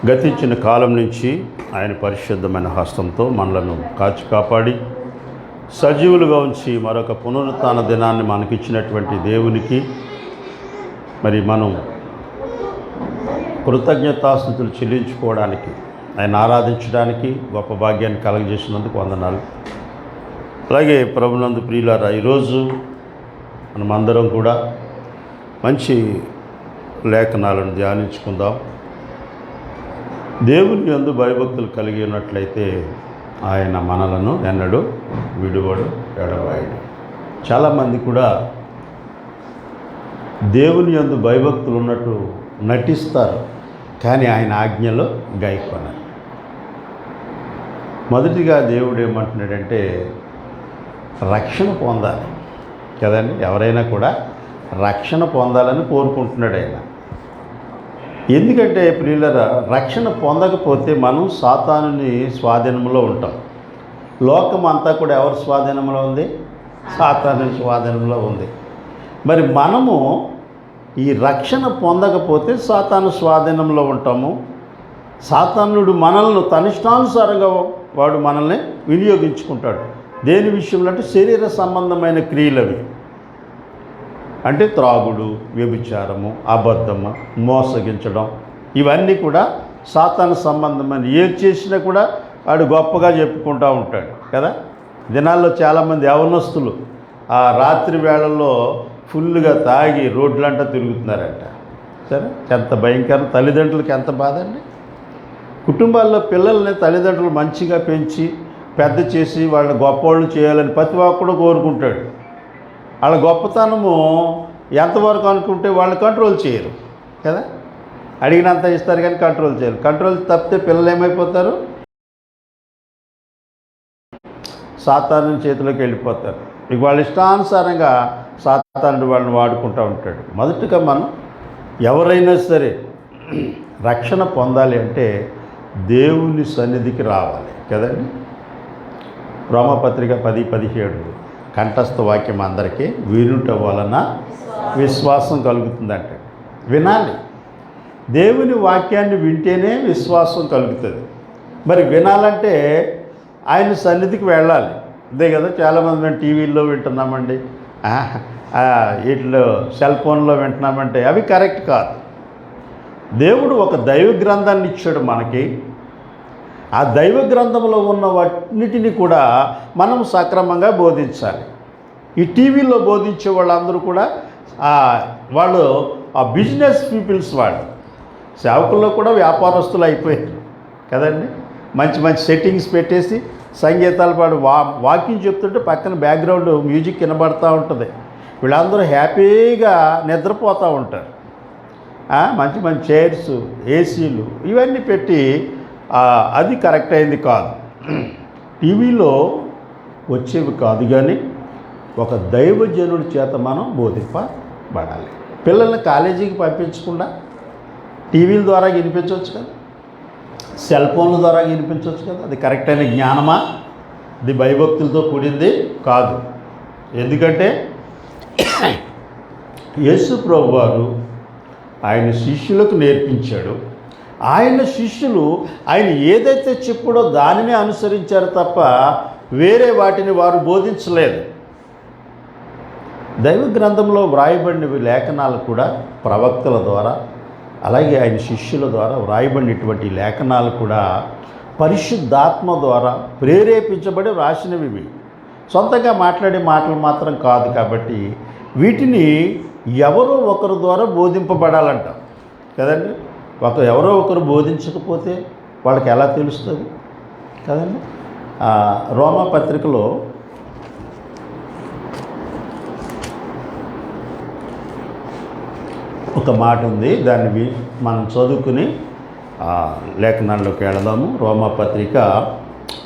గతించిన కాలం నుంచి ఆయన పరిశుద్ధమైన హస్తంతో మనలను కాచి కాపాడి సజీవులుగా ఉంచి మరొక పునరుత్థాన దినాన్ని మనకిచ్చినటువంటి దేవునికి మరి మనం కృతజ్ఞతాస్తుతులు చెల్లించుకోవడానికి, ఆయన ఆరాధించడానికి గొప్ప భాగ్యాన్ని కలగజేసినందుకు వందనాలు. అలాగే ప్రభునందు ప్రియులారా, ఈరోజు మనమందరం కూడా మంచి లేఖనాలను ధ్యానించుకుందాం. దేవుని యందు భయభక్తులు కలిగి ఉన్నట్లయితే ఆయన మనలను ఎన్నడూ విడువడు, ఎడబాయడు. చాలామంది కూడా దేవుని యందు భయభక్తులు ఉన్నట్టు నటిస్తారు, కానీ ఆయన ఆజ్ఞలో గైకొనరు. మొదటిగా దేవుడు ఏమంటున్నాడంటే రక్షణ పొందాలి కదండి. ఎవరైనా కూడా రక్షణ పొందాలని కోరుకుంటున్నాడు ఆయన. ఎందుకంటే ప్రియులరా, రక్షణ పొందకపోతే మనం సాతానుని స్వాధీనంలో ఉంటాం. లోకం అంతా కూడా ఎవరి స్వాధీనంలో ఉంది? సాతాను స్వాధీనంలో ఉంది. మరి మనము ఈ రక్షణ పొందకపోతే సాతాను స్వాధీనంలో ఉంటాము. సాతానుడు మనల్ని తనిష్టానుసారంగా వాడు మనల్ని వినియోగించుకుంటాడు. దేని విషయంలో అంటే శరీర సంబంధమైన క్రియలవి, అంటే త్రాగుడు, వ్యభిచారము, అబద్ధము, మోసగించడం, ఇవన్నీ కూడా సాతాను సంబంధమైన. ఏది చేసినా కూడా వాడు గొప్పగా చెప్పుకుంటూ ఉంటాడు కదా. దినాల్లో చాలామంది యవనస్తులు ఆ రాత్రి వేళల్లో ఫుల్గా తాగి రోడ్లంటా తిరుగుతున్నారంట. సరే, ఎంత భయంకరం. తల్లిదండ్రులకి ఎంత బాధ అండి. కుటుంబాల్లో పిల్లల్ని తల్లిదండ్రులు మంచిగా పెంచి పెద్ద చేసి వాళ్ళని గొప్పవాళ్ళు చేయాలని ప్రతి ఒక్కడు కోరుకుంటాడు. వాళ్ళ గొప్పతనము ఎంతవరకు అనుకుంటే వాళ్ళని కంట్రోల్ చేయరు కదా. అడిగినంత ఇస్తారు కానీ కంట్రోల్ చేయరు. కంట్రోల్ తప్పితే పిల్లలు ఏమైపోతారు? సాతాను చేతిలోకి వెళ్ళిపోతారు. ఇక వాళ్ళ ఇష్టానుసారంగా సాతానుడు వాళ్ళని వాడుకుంటూ ఉంటాడు. మొదటిగా మనం ఎవరైనా సరే రక్షణ పొందాలి అంటే దేవుని సన్నిధికి రావాలి కదండి. రోమపత్రిక 10:17 కంఠస్థ వాక్యం అందరికీ వినుట వలన విశ్వాసం కలుగుతుందంటే. వినాలి. దేవుని వాక్యాన్ని వింటేనే విశ్వాసం కలుగుతుంది. మరి వినాలంటే ఆయన సన్నిధికి వెళ్ళాలి. అదే కదా, చాలామంది మేము టీవీల్లో వింటున్నామండి, వీటిలో సెల్ ఫోన్లో వింటున్నామంటే అవి కరెక్ట్ కాదు. దేవుడు ఒక దైవ గ్రంథాన్ని ఇచ్చాడు మనకి. ఆ దైవ గ్రంథంలో ఉన్న వాటిని కూడా మనం సక్రమంగా బోధించాలి. ఈ టీవీలో బోధించే వాళ్ళందరూ కూడా వాళ్ళు ఆ బిజినెస్ పీపుల్స్, వాళ్ళు సేవకుల్లో కూడా వ్యాపారస్తులు అయిపోయారు కదండి. మంచి మంచి సెట్టింగ్స్ పెట్టేసి సంగీతాలు పాడు వాకింగ్ చెప్తుంటే పక్కన బ్యాక్గ్రౌండ్ మ్యూజిక్ వినబడుతూ ఉంటుంది. వీళ్ళందరూ హ్యాపీగా నిద్రపోతూ ఉంటారు. మంచి మంచి చైర్స్, ఏసీలు ఇవన్నీ పెట్టి, అది కరెక్ట్ అయింది కాదు. టీవీలో వచ్చేవి కాదు, కానీ ఒక దైవజనుడి చేత మనం బోధింపబడాలి. పిల్లల్ని కాలేజీకి పంపించకుండా టీవీల ద్వారా వినిపించవచ్చు కదా, సెల్ ఫోన్ల ద్వారా వినిపించవచ్చు కదా. అది కరెక్ట్ అయిన జ్ఞానమా? అది భయభక్తులతో కూడింది కాదు. ఎందుకంటే యేసు ప్రభు వారు ఆయన శిష్యులకు నేర్పించాడు. ఆయన శిష్యులు ఆయన ఏదైతే చెప్పాడో దానినే అనుసరించారు తప్ప వేరే వాటిని వారు బోధించలేదు. దైవ గ్రంథంలో వ్రాయబడినవి లేఖనాలు కూడా ప్రవక్తల ద్వారా, అలాగే ఆయన శిష్యుల ద్వారా వ్రాయబడినటువంటి లేఖనాలు కూడా పరిశుద్ధాత్మ ద్వారా ప్రేరేపించబడి వ్రాసినవి. సొంతంగా మాట్లాడే మాటలు మాత్రం కాదు. కాబట్టి వీటిని ఎవరో ఒకరి ద్వారా బోధింపబడాలంట కదండి. ఎవరో ఒకరు బోధించకపోతే వాళ్ళకి ఎలా తెలుస్తుంది కదండి. రోమా పత్రికలో ఒక మాట ఉంది, దాన్ని మనం చదువుకుని లేఖనాల్లోకి వెళదాము. రోమా పత్రిక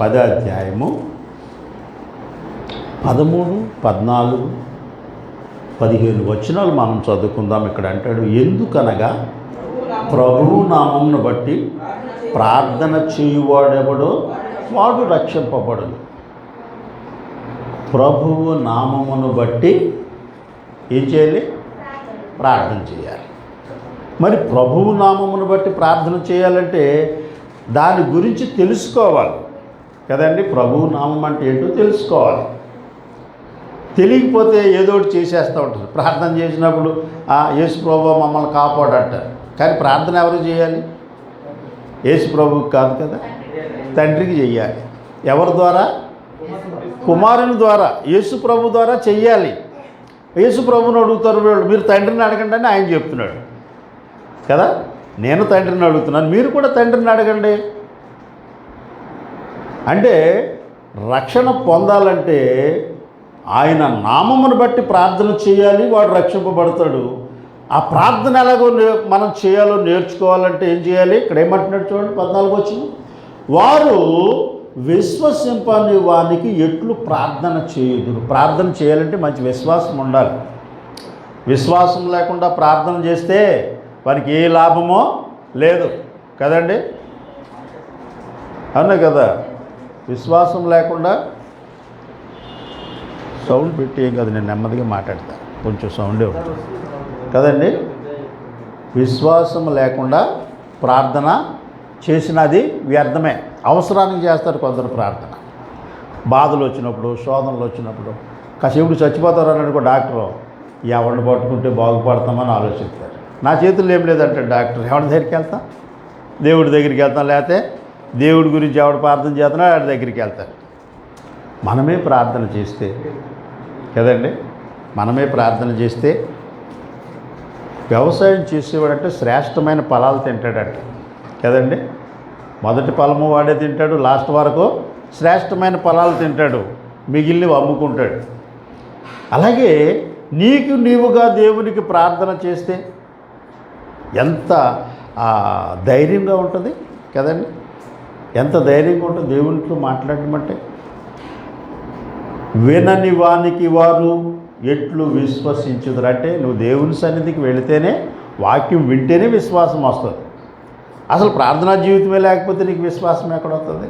10వ అధ్యాయము 13, 14, 15 వచనాలు మనం చదువుకుందాం. ఇక్కడ అంటాడు, ఎందుకనగా ప్రభువు నామమును బట్టి ప్రార్థన చేయువాడెవడో వాడు రక్షింపబడును. ప్రభువు నామమును బట్టి ఏం చేయాలి? ప్రార్థన చేయాలి. మరి ప్రభువు నామమును బట్టి ప్రార్థన చేయాలంటే దాని గురించి తెలుసుకోవాలి కదండి. ప్రభువు నామం అంటే ఏంటో తెలుసుకోవాలి. తెలియకపోతే ఏదో ఒకటి చేసేస్తూ ఉంటారు. ప్రార్థన చేసినప్పుడు యేసు ప్రభువు మమ్మల్ని కాపాడంటారు, కానీ ప్రార్థన ఎవరు చేయాలి? యేసు ప్రభువుకి కాదు కదా, తండ్రికి చెయ్యాలి. ఎవరి ద్వారా? కుమారుని ద్వారా, యేసు ప్రభు ద్వారా చెయ్యాలి. యేసు ప్రభుని అడుగుతారు వీళ్ళు, మీరు తండ్రిని అడగండి అని ఆయన చెప్తున్నాడు కదా. నేను తండ్రిని అడుగుతున్నాను, మీరు కూడా తండ్రిని అడగండి. అంటే రక్షణ పొందాలంటే ఆయన నామమును బట్టి ప్రార్థన చేయాలి, వాడు రక్షింపబడతాడు. ఆ ప్రార్థన ఎలాగో మనం చేయాలో నేర్చుకోవాలంటే ఏం చేయాలి? ఇక్కడ ఏమంటున్నాడు చూడండి, 14 వచ్చింది. వారు విశ్వసింపని వానికి ఎట్లు ప్రార్థన చేయుదురు. ప్రార్థన చేయాలంటే మంచి విశ్వాసం ఉండాలి. విశ్వాసం లేకుండా ప్రార్థన చేస్తే వారికి ఏ లాభమో లేదు కదండి. అవునా కదా. విశ్వాసం లేకుండా సౌండ్ పెట్టి ఏం కాదు, నేను నెమ్మదిగా మాట్లాడతాను, కొంచెం సౌండే ఉంటుంది కదండి. విశ్వాసం లేకుండా ప్రార్థన చేసినది వ్యర్థమే. అవసరానికి చేస్తారు కొందరు ప్రార్థన. బాధలు వచ్చినప్పుడు, శోధనలు వచ్చినప్పుడు, కాసేపుడు చచ్చిపోతారు అని అనుకో డాక్టరు, ఎవరిని పట్టుకుంటే బాగుపడతామని ఆలోచిస్తారు. నా చేతుల్లో ఏం లేదంటే డాక్టర్, ఎవరి దగ్గరికి వెళ్తాం? దేవుడి దగ్గరికి వెళ్తాం, లేకపోతే దేవుడి గురించి ఎవడు ప్రార్థన చేస్తున్నా వాడి దగ్గరికి వెళ్తారు. మనమే ప్రార్థన చేస్తే కదండి, మనమే ప్రార్థన చేస్తే వ్యవసాయం చేసేవాడంటే శ్రేష్టమైన ఫలాలు తింటాడంట కదండి. మొదటి ఫలము వాడే తింటాడు, లాస్ట్ వరకు శ్రేష్టమైన ఫలాలు తింటాడు, మిగిలినవి అమ్ముకుంటాడు. అలాగే నీవుగా దేవునికి ప్రార్థన చేస్తే ఎంత ధైర్యంగా ఉంటుంది కదండి. ఎంత ధైర్యంగా ఉంటుంది దేవునితో మాట్లాడమంటే. వినని వానికి వారు ఎట్లు విశ్వసించుదురు. అంటే నువ్వు దేవుని సన్నిధికి వెళితేనే, వాక్యం వింటేనే విశ్వాసం వస్తుంది. అసలు ప్రార్థనా జీవితమే లేకపోతే నీకు విశ్వాసం ఎక్కడొస్తుంది?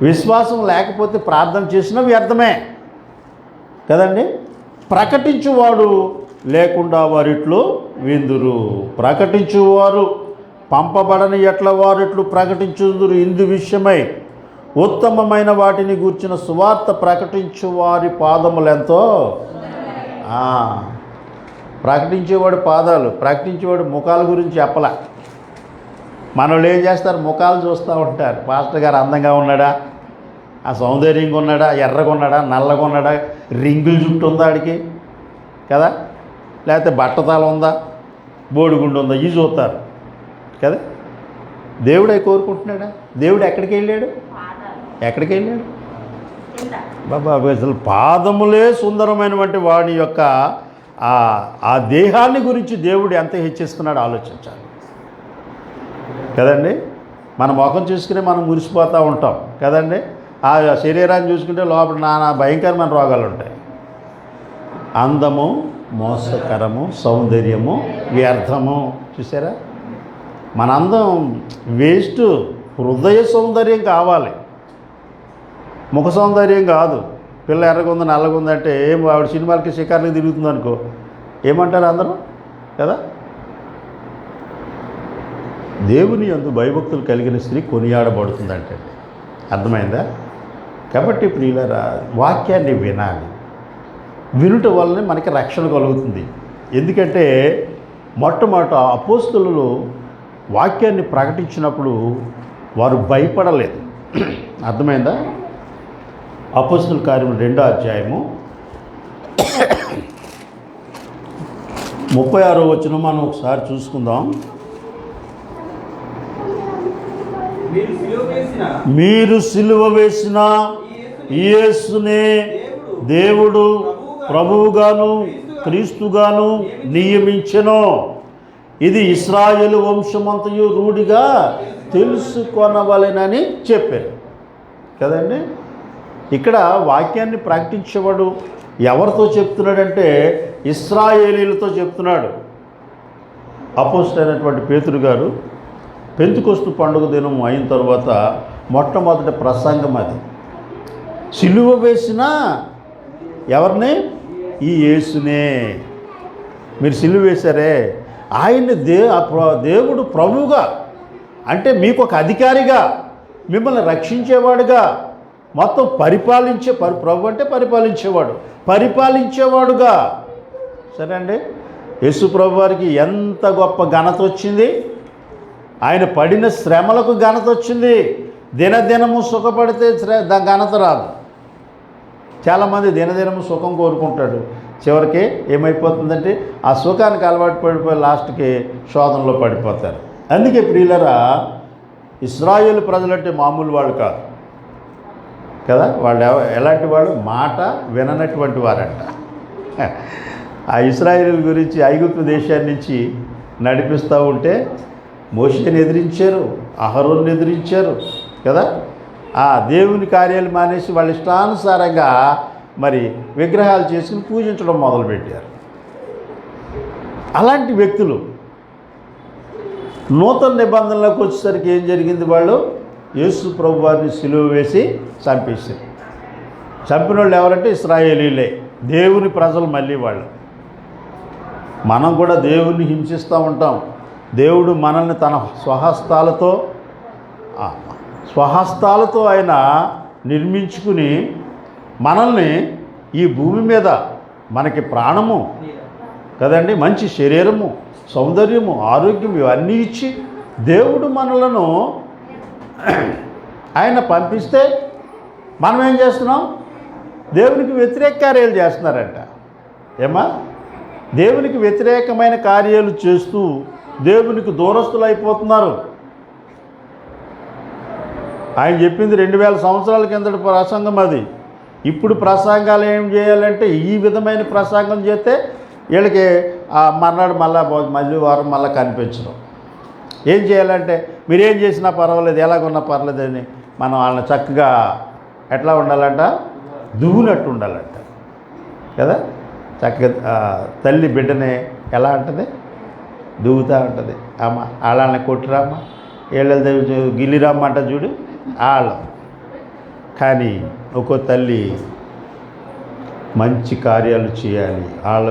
విశ్వాసం లేకపోతే ప్రార్థన చేసినా వ్యర్థమే కదండి. ప్రకటించువాడు లేకుండా వారిట్లు విందురు. ప్రకటించువారు పంపబడని ఎట్ల వారిట్లు ప్రకటించుదురు. ఇందు విషయమై ఉత్తమమైన వాటిని గూర్చిన సువార్త ప్రకటించు వారి పాదములెంతో. ప్రకటించేవాడు పాదాలు, ప్రకటించేవాడు ముఖాల గురించి చెప్పలా. మనోళ్ళు ఏం చేస్తారు? ముఖాలు చూస్తూ ఉంటారు. పాస్టర్ గారు అందంగా ఉన్నాడా, ఆ సౌందర్యంగా ఉన్నాడా, ఎర్రగా ఉన్నాడా, నల్లగా ఉన్నాడా, రింగులు జుట్టు ఉందా ఆడికి కదా, లేకపోతే బట్టతాలు ఉందా, బోడిగుండు ఉందా, ఇవి చూస్తారు కదా. దేవుడే కోరుకుంటున్నాడా? దేవుడు ఎక్కడికి వెళ్ళాడు? ఎక్కడికి వెళ్ళాడు బాబా? అసలు పాదములే సుందరమైనటువంటి వాడి యొక్క ఆ దేహాన్ని గురించి దేవుడు ఎంత హెచ్చిస్తున్నాడో ఆలోచించాలి కదండి. మన ముఖం చూసుకుని మనం మురిసిపోతూ ఉంటాం కదండి. ఆ శరీరాన్ని చూసుకుంటే లోపల నానా భయంకరమైన రోగాలు ఉంటాయి. అందము మోసకరము, సౌందర్యము వ్యర్థము. చూసారా? మన అందం వేస్ట్. హృదయ సౌందర్యం కావాలి, ముఖ సౌందర్యం కాదు. పిల్ల ఎర్రగుంది నల్లగుంది అంటే ఏం, ఆవిడ సినిమాలకి షికార్లకి తిరుగుతుంది అనుకో, ఏమంటారు అందరూ కదా. దేవుని యందు భయభక్తులు కలిగిన స్త్రీ కొనియాడబడుతుందంటే అర్థమైందా? కాబట్టి ప్రియులారా, వాక్యాన్ని వినాలి. వినుట వల్లనే మనకి రక్షణ కలుగుతుంది. ఎందుకంటే మొట్టమొదట అపోస్తలులు వాక్యాన్ని ప్రకటించినప్పుడు వారు భయపడలేదు. అర్థమైందా? అపోస్తలుల కార్యము 2వ అధ్యాయము 36వ వచనం మనం ఒకసారి చూసుకుందాం. మీరు సిలువ వేసిన యేసునే దేవుడు ప్రభువుగాను క్రీస్తుగాను నియమించెను. ఇది ఇశ్రాయేలు వంశమంతయు రూఢిగా తెలుసుకొనవలెనని చెప్పారు కదండి. ఇక్కడ వాక్యాన్ని ప్రకటించేవాడు ఎవరితో చెప్తున్నాడంటే ఇశ్రాయేలీలతో చెప్తున్నాడు. అపోస్తలుడైనటువంటి పేతురు గారు పెంతెకొస్తు పండుగ దినం అయిన తర్వాత మొట్టమొదటి ప్రసంగం అది. సిలువ వేసిన ఎవరిని? ఈ యేసునే. మీరు సిలువ వేశారే, ఆయన్ని దేవుడు ప్రభువుగా, అంటే మీకు ఒక అధికారిగా, మిమ్మల్ని రక్షించేవాడుగా, మొత్తం ప్రభు అంటే పరిపాలించేవాడుగా. సరే అండి, యేసు ప్రభు వారికి ఎంత గొప్ప ఘనత వచ్చింది. ఆయన పడిన శ్రమలకు ఘనత వచ్చింది. దినదినము సుఖపడితే ఘనత రాదు. చాలామంది దినదినము సుఖం కోరుకుంటాడు, చివరికి ఏమైపోతుందంటే ఆ సుఖానికి అలవాటు పడిపోయి లాస్ట్కి శోధనలో పడిపోతారు. అందుకే ప్రియులరా, ఇశ్రాయేలు ప్రజలంటే మామూలు వాళ్ళు కాదు కదా. వాళ్ళు ఎలాంటి వాడు? మాట విననటువంటి వారంట. ఆ ఇశ్రాయేలు గురించి ఐగుప్తు దేశాన్ని నుంచి నడిపిస్తూ ఉంటే మోషేని ఎదిరించారు, అహరోన్ని ఎదిరించారు కదా. ఆ దేవుని కార్యాలు మానేసి వాళ్ళ ఇష్టానుసారంగా మరి విగ్రహాలు చేసుకుని పూజించడం మొదలుపెట్టారు. అలాంటి వ్యక్తులు నూతన నిబంధనలోకి వచ్చేసరికి ఏం జరిగింది? వాళ్ళు యేసు ప్రభు వారిని సిలువ వేసి చంపేశారు. చంపిన వాళ్ళు ఎవరంటే ఇశ్రాయేలీలే, దేవుని ప్రజలు. మళ్ళీ వాళ్ళు మనం కూడా దేవుణ్ణి హింసిస్తూ ఉంటాం. దేవుడు మనల్ని తన స్వహస్తాలతో ఆయన నిర్మించుకుని మనల్ని ఈ భూమి మీద మనకి ప్రాణము కదండి, మంచి శరీరము, సౌందర్యము, ఆరోగ్యం ఇవన్నీ ఇచ్చి దేవుడు మనలను ఆయన పంపిస్తే మనం ఏం చేస్తున్నాం? దేవునికి వ్యతిరేక కార్యాలు చేస్తున్నారంట. ఏమా? దేవునికి వ్యతిరేకమైన కార్యాలు చేస్తూ దేవునికి దూరస్తులు అయిపోతున్నారు. ఆయన చెప్పింది 2000 సంవత్సరాల కిందటి ప్రసంగం అది. ఇప్పుడు ప్రసంగాలు ఏం చేయాలంటే ఈ విధమైన ప్రసంగం చేస్తే వీళ్ళకి మర్నాడు మళ్ళీ వారం మళ్ళీ కనిపించడం. ఏం చేయాలంటే మీరేం చేసినా పర్వాలేదు, ఎలాగున్నా పర్లేదని మనం వాళ్ళని చక్కగా ఎట్లా ఉండాలంట? దువ్వునట్టు ఉండాలంట కదా. చక్కగా తల్లి బిడ్డని ఎలా అంటుంది? దువ్వుతూ ఉంటుంది. అమ్మ వాళ్ళని కొట్టిరామ్మ, వీళ్ళ గిల్లిరామ్మ అంట చూడు వాళ్ళు. కానీ ఒక్కో తల్లి మంచి కార్యాలు చేయాలి,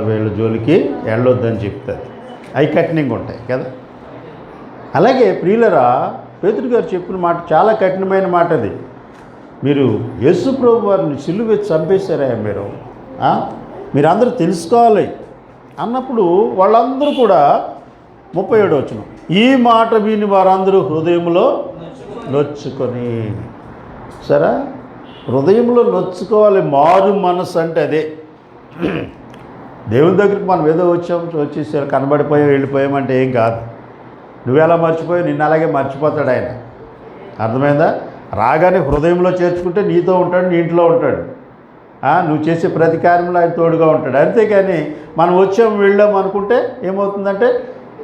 వీళ్ళ జోలికి వెళ్ళొద్దని చెప్తుంది. అవి కఠినంగా ఉంటాయి కదా. అలాగే ప్రియులరా, పేతురు గారు చెప్పిన మాట చాలా కఠినమైన మాట అది. మీరు యేసు ప్రభు వారిని సిలువ వేసి చంపేశారా మీరందరూ తెలుసుకోవాలి అన్నప్పుడు వాళ్ళందరూ కూడా 37వ వచనం, ఈ మాట విని వారందరూ హృదయంలో నొచ్చుకొని. సరే, హృదయంలో నొచ్చుకోవాలి. మారు మనసు అంటే అదే. దేవుని దగ్గరికి మనం ఏదో వచ్చేసారు, కనబడిపోయాం, వెళ్ళిపోయామంటే ఏం కాదు. నువ్వెలా మర్చిపోయావు, నిన్ను అలాగే మర్చిపోతాడు ఆయన. అర్థమైందా? రాగానే హృదయంలో చేర్చుకుంటే నీతో ఉంటాడు, నీ ఇంట్లో ఉంటాడు. నువ్వు చేసే ప్రతి కార్యంలో ఆయన తోడుగా ఉంటాడు. అంతేకాని మనం వెళ్ళాం అనుకుంటే ఏమవుతుందంటే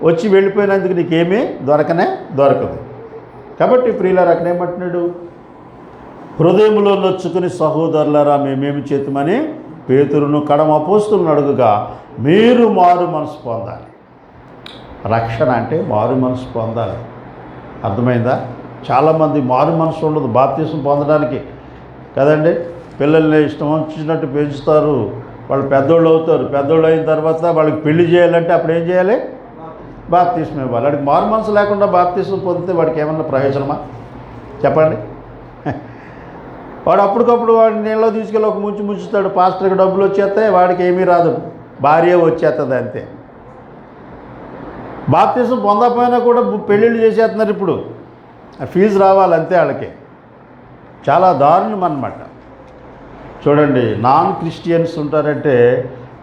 వచ్చి వెళ్ళిపోయినందుకు నీకేమీ దొరకదు. కాబట్టి ప్రియులారా, అక్కడ ఏమంటున్నాడు? హృదయంలో నొచ్చుకుని సహోదరులారా మేమేమి చేతుమని పేతురును కడమ అపోస్తులను అడుగుగా మీరు మారు మనసు పొందాలి. రక్షణ అంటే మారు మనసు పొందాలి. అర్థమైందా? చాలామంది మారు మనసు ఉండదు బాప్తీసం పొందడానికి కదండి. పిల్లల్ని ఇష్టం వచ్చినట్టు పెంచుతారు, వాళ్ళు పెద్దోళ్ళు అవుతారు. పెద్దోళ్ళు అయిన తర్వాత వాళ్ళకి పెళ్లి చేయాలంటే అప్పుడు ఏం చేయాలి? బాప్తీసం ఇవ్వాలి. వాడికి మారు మనసు లేకుండా బాప్తీసం పొందితే వాడికి ఏమన్నా ప్రయోజనమా చెప్పండి? వాడు అప్పటికప్పుడు వాడిని నీళ్ళలో తీసుకెళ్ళి ఒక ముంచుతాడు, పాస్టర్కి డబ్బులు వచ్చేస్తాయి, వాడికి ఏమీ రాదు, భార్య వచ్చేస్తుంది అంతే. బాప్తీసం పొందకపోయినా కూడా పెళ్ళిళ్ళు చేసేస్తున్నారు ఇప్పుడు, ఫీజు రావాలి అంతే వాళ్ళకి. చాలా దారుణం అన్నమాట. చూడండి, నాన్ క్రిస్టియన్స్ ఉంటారంటే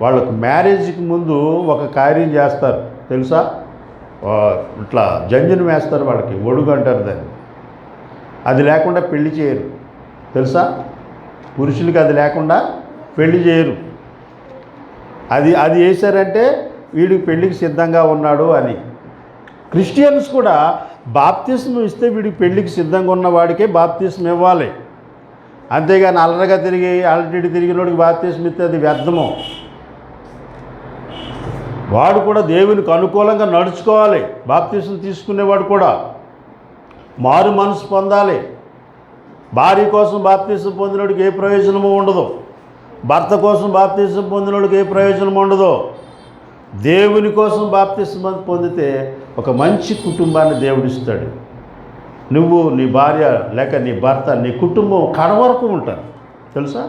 వాళ్ళకు మ్యారేజ్కి ముందు ఒక కార్యం చేస్తారు తెలుసా? ఇట్లా జంజును వేస్తారు వాళ్ళకి, ఒడుగు అంటారు దాన్ని. అది లేకుండా పెళ్లి చేయరు తెలుసా? పురుషులకి అది లేకుండా పెళ్లి చేయరు. అది వేశారంటే వీడికి పెళ్ళికి సిద్ధంగా ఉన్నాడు అని. క్రిస్టియన్స్ కూడా బాప్తిస్మం ఇస్తే వీడికి పెళ్ళికి సిద్ధంగా ఉన్న వాడికే బాప్తిస్మం ఇవ్వాలి. అంతేగాని అల్లరగా తిరిగినోడికి బాప్తిస్మం ఇస్తే అది వ్యర్థము. వాడు కూడా దేవునికి అనుకూలంగా నడుచుకోవాలి. బాప్తిస్మం తీసుకునేవాడు కూడా మారు మనసు పొందాలి. భార్య కోసం బాప్తిస్మం పొందినోడికి ఏ ప్రయోజనము ఉండదు, భర్త కోసం బాప్తిస్మం పొందినోడికి ఏ ప్రయోజనం ఉండదు. దేవుని కోసం బాప్తిస్మం పొందితే ఒక మంచి కుటుంబాన్ని దేవుడిస్తాడు. నువ్వు, నీ భార్య లేక నీ భర్త, నీ కుటుంబం కడవరకు ఉంటారు. తెలుసా?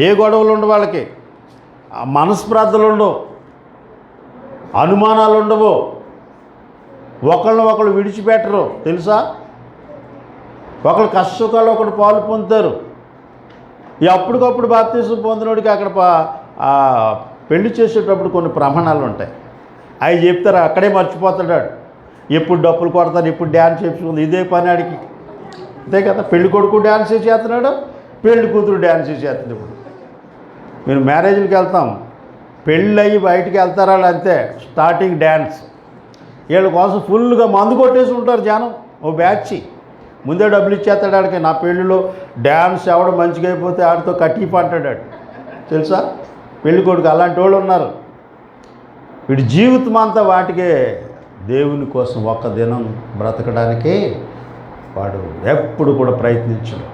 ఏ గొడవలు ఉండవు వాళ్ళకి, మనస్ప్రార్థలు ఉండవు, అనుమానాలు ఉండవు, ఒకళ్ళు విడిచిపెట్టరు. తెలుసా? ఒకళ్ళు కష్టసుఖాలు ఒకటి పాలు పొందుతారు. ఈ అప్పటికప్పుడు బాప్తిసం పొందినోడికి అక్కడ పెళ్లి చేసేటప్పుడు కొన్ని ప్రమాణాలు ఉంటాయి. అవి చెప్తారు, అక్కడే మర్చిపోతాడు. ఎప్పుడు డప్పులు కొడతాను, ఇప్పుడు డ్యాన్స్ చేయించుకుంది, ఇదే పని ఆడికి. అంతే కదా, పెళ్లి కొడుకు డ్యాన్స్ చేస్తున్నాడు, పెళ్లి కూతురు డ్యాన్స్ చేస్తుంది. ఇప్పుడు మీరు మ్యారేజ్కి వెళ్తాం, పెళ్ళి అయ్యి బయటికి వెళ్తారు వాళ్ళు, అంతే స్టార్టింగ్ డ్యాన్స్. వీళ్ళ కోసం ఫుల్గా మందు కొట్టేసి ఉంటారు జనం. ఓ బ్యాచ్ ముందే డబ్బులు ఇచ్చేస్తాడు ఆడికి. నా పెళ్ళిలో డ్యాన్స్ ఎవడ మంచిగా అయిపోతే ఆడితో కట్టిప అంటాడు. తెలుసా? పెళ్లి కొడుకు అలాంటి వాళ్ళు ఉన్నారు. వీడి జీవితం అంతా వాటికే. దేవుని కోసం ఒక్క దినం బ్రతకడానికి వాడు ఎప్పుడు కూడా ప్రయత్నించడు.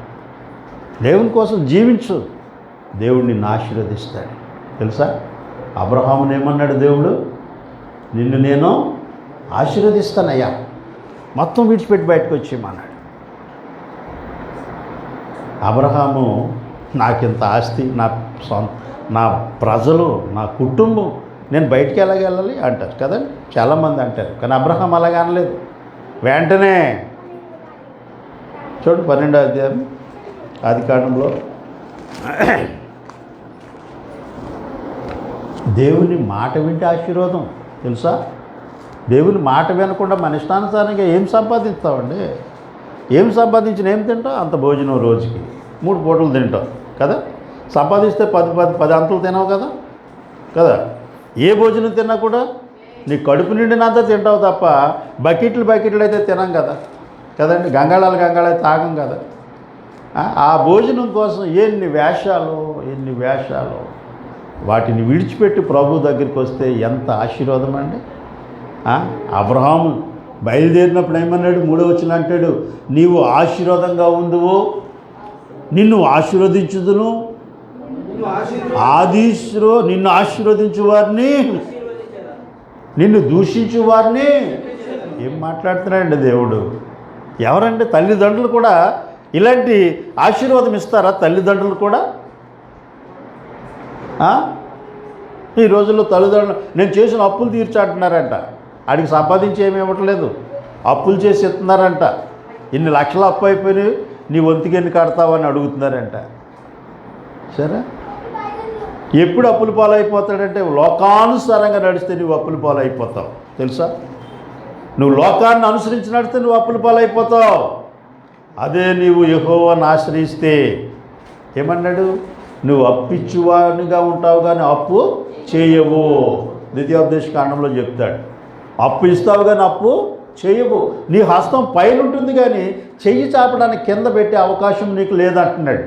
దేవుని కోసం జీవించు, దేవుడు నిన్ను ఆశీర్వదిస్తాడు. తెలుసా? అబ్రహాముని ఏమన్నాడు దేవుడు? నిన్ను నేను ఆశీర్వదిస్తానయ్యా, మొత్తం విడిచిపెట్టి బయటకు వచ్చేయమన్నాడు. అబ్రహాము నాకింత ఆస్తి, నా ప్రజలు, నా కుటుంబం, నేను బయటికి ఎలాగ వెళ్ళాలి అంటారు కదండి, చాలామంది అంటారు. కానీ అబ్రహాం అలాగ అనలేదు. వెంటనే చూడు 12వ అధ్యాయం ఆదికాండంలో దేవుని మాట వింటే ఆశీర్వాదం. తెలుసా? దేవుని మాట వినకుండా మన ఇష్టానుసారంగా ఏం సంపాదిస్తామండి? ఏం సంపాదించిన ఏం తింటావు? అంత భోజనం రోజుకి 3 పూటలు తింటావు కదా. సంపాదిస్తే 10 అంతలు తినవు కదా. ఏ భోజనం తిన్నా కూడా నీ కడుపు నిండినంత తింటావు తప్ప బకెట్లు అయితే తినం కదండి. గంగాళాలు తాగం కదా. ఆ భోజనం కోసం ఎన్ని వేషాలు. వాటిని విడిచిపెట్టి ప్రభు దగ్గరికి వస్తే ఎంత ఆశీర్వాదం అండి. అబ్రహాము బయలుదేరినప్పుడు ఏమన్నాడు? 3వ వచనం అంటాడు, నీవు ఆశీర్వాదంగా ఉందువు, నిన్ను ఆశీర్వదించుదును, నిన్ను ఆశీర్వదించు వారిని, నిన్ను దూషించు వారిని. ఏం మాట్లాడుతున్నాడండి దేవుడు? ఎవరంటే తల్లిదండ్రులు కూడా ఇలాంటి ఆశీర్వాదం ఇస్తారా? తల్లిదండ్రులు కూడా ఈ రోజుల్లో తల్లిదండ్రులు నేను చేసిన అప్పులు తీర్చాంటున్నారంట. ఆడికి సంపాదించి ఏమి ఇవ్వట్లేదు, అప్పులు చేసి ఇస్తున్నారంట. ఇన్ని లక్షల అప్పు అయిపోయినాయి, నీ వంతుకి ఎన్ని కడతావని అడుగుతున్నారంట. సరే, ఎప్పుడు అప్పుల పాలైపోతాడంటే లోకానుసారంగా నడిస్తే నువ్వు అప్పుల పాలైపోతావు. తెలుసా? నువ్వు లోకాన్ని అనుసరించి నడిస్తే నువ్వు అప్పుల పాలైపోతావు. అదే నీవు యెహోవాను ఆశ్రయిస్తే ఏమన్నాడు? నువ్వు అప్పిచ్చువానిగా ఉంటావు కానీ అప్పు చేయవు. ద్వితీయోపదేశ కాండంలో చెప్తాడు. అప్పు ఇస్తావు కానీ అప్పు చేయవు. నీ హస్తం పైన ఉంటుంది కానీ చెయ్యి చాపడానికి కింద పెట్టే అవకాశం నీకు లేదంటున్నాడు.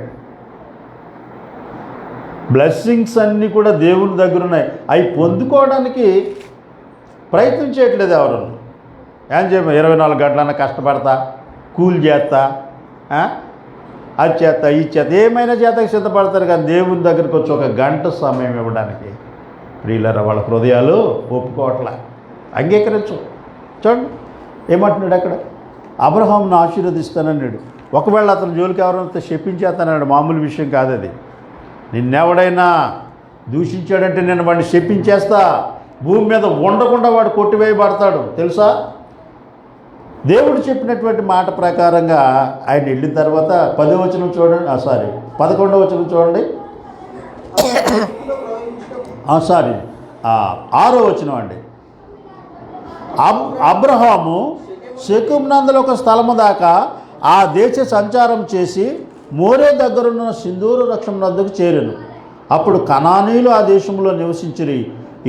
బ్లెస్సింగ్స్ అన్నీ కూడా దేవుని దగ్గర ఉన్నాయి. అవి పొందుకోవడానికి ప్రయత్నం చేయట్లేదు ఎవరు. ఏం చేయము, 24 గంటలన్నా కష్టపడతా, కూలి చేస్తా, అది చేస్తా, ఇది చేస్తా, ఏమైనా చేతకి సిద్ధపడతారు. కానీ దేవుని దగ్గరికి వచ్చి 1 గంట సమయం ఇవ్వడానికి ప్రియులారా వాళ్ళ హృదయాలు ఒప్పుకోవట్లే, అంగీకరించు. చూడండి ఏమంటున్నాడు అక్కడ? అబ్రహామును ఆశీర్వదిస్తానన్నాడు. ఒకవేళ అతను జోలికి ఎవరైనా శపించేస్తానన్నాడు. మామూలు విషయం కాదు అది. నిన్నెవడైనా దూషించాడంటే నేను వాడిని శపించేస్తా, భూమి మీద ఉండకుండా వాడు కొట్టివేయబడతాడు. తెలుసా? దేవుడు చెప్పినటువంటి మాట ప్రకారంగా ఆయన వెళ్ళిన తర్వాత 10వ వచనం చూడండి, 11వ వచనం చూడండి, 6వ వచనం అండి. అబ్రహాము షెకెము నందల ఒక స్థలము దాకా ఆ దేశ సంచారం చేసి మోరే దగ్గరున్న సింధూర వృక్షం వద్దకు చేరెను. అప్పుడు కనానీయులు ఆ దేశంలో నివసించిరి.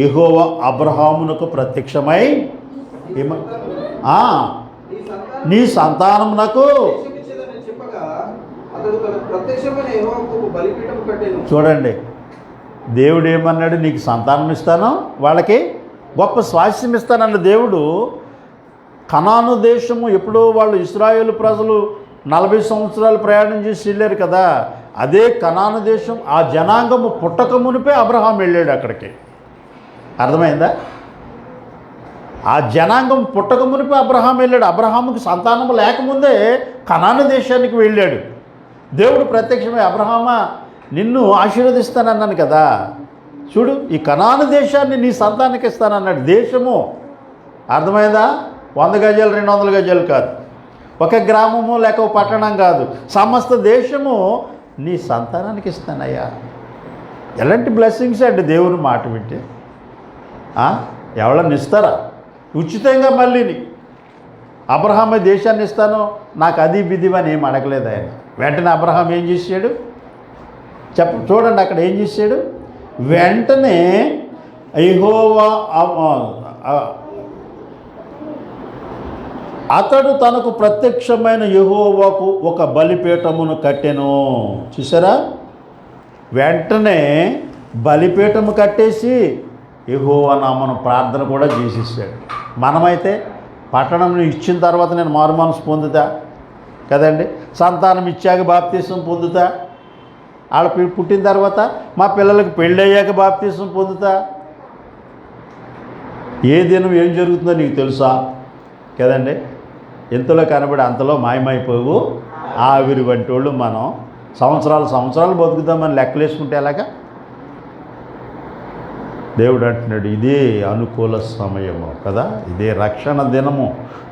యెహోవా అబ్రహామునకు ప్రత్యక్షమై నీ సంతానమునకు చూడండి, దేవుడు ఏమన్నాడు? నీకు సంతానం ఇస్తాను, వాళ్ళకి గొప్ప స్వాస్థ్యం ఇస్తానన్న దేవుడు. కనాను దేశము ఎప్పుడో వాళ్ళు ఇశ్రాయేలు ప్రజలు 40 సంవత్సరాలు ప్రయాణం చేసి వెళ్ళారు కదా. అదే కనాను దేశం, ఆ జనాంగము పుట్టక మునిపే అబ్రహాం వెళ్ళాడు అక్కడికి. అర్థమైందా? ఆ జనాంగం పుట్టక మునిపి అబ్రహాం వెళ్ళాడు. అబ్రహాముకి సంతానం లేకముందే కనాను దేశానికి వెళ్ళాడు. దేవుడు ప్రత్యక్షమై, అబ్రహామా నిన్ను ఆశీర్వదిస్తానన్నాను కదా, చూడు ఈ కనాను దేశాన్ని నీ సంతానానికి ఇస్తానన్నాడు. దేశము అర్థమైందా? 100 గజాలు 200 గజాలు కాదు, ఒక గ్రామము లేక ఒక పట్టణం కాదు, సమస్త దేశము నీ సంతానానికి ఇస్తానయ్యా. ఎలాంటి బ్లెస్సింగ్స్ అండి దేవుని మాట వింటే. ఎవరన్నా ఇస్తారా ఉచితంగా? మళ్ళీని అబ్రహాం దేశాన్ని ఇస్తాను నాకు అది విధివని ఏం అడగలేదు ఆయన. వెంటనే అబ్రహాం ఏం చేశాడు చూడండి అక్కడ ఏం చేశాడు. వెంటనే యెహోవా అతడు తనకు ప్రత్యక్షమైన యెహోవాకు ఒక బలిపీఠమును కట్టెను. చూసారా? వెంటనే బలిపీఠము కట్టేసి యెహోవా నామమున ప్రార్థన కూడా చేసేసాడు. మనమైతే పట్టణం ఇచ్చిన తర్వాత నేను మారు మనసు పొందుతా కదండి, సంతానం ఇచ్చాక బాప్తీసం పొందుతా, ఆడ పుట్టిన తర్వాత మా పిల్లలకు పెళ్ళయ్యాక బాప్తీసం పొందుతా. ఏ దినం ఏం జరుగుతుందో నీకు తెలుసా కదండి. ఎంతలో కనబడి అంతలో మాయమైపోవు ఆవిరి వంటి వాళ్ళు మనం సంవత్సరాలు బతుకుతామని లెక్కలేసుకుంటే ఎలాగా? దేవుడు అంటున్నాడు ఇదే అనుకూల సమయము కదా, ఇదే రక్షణ దినము.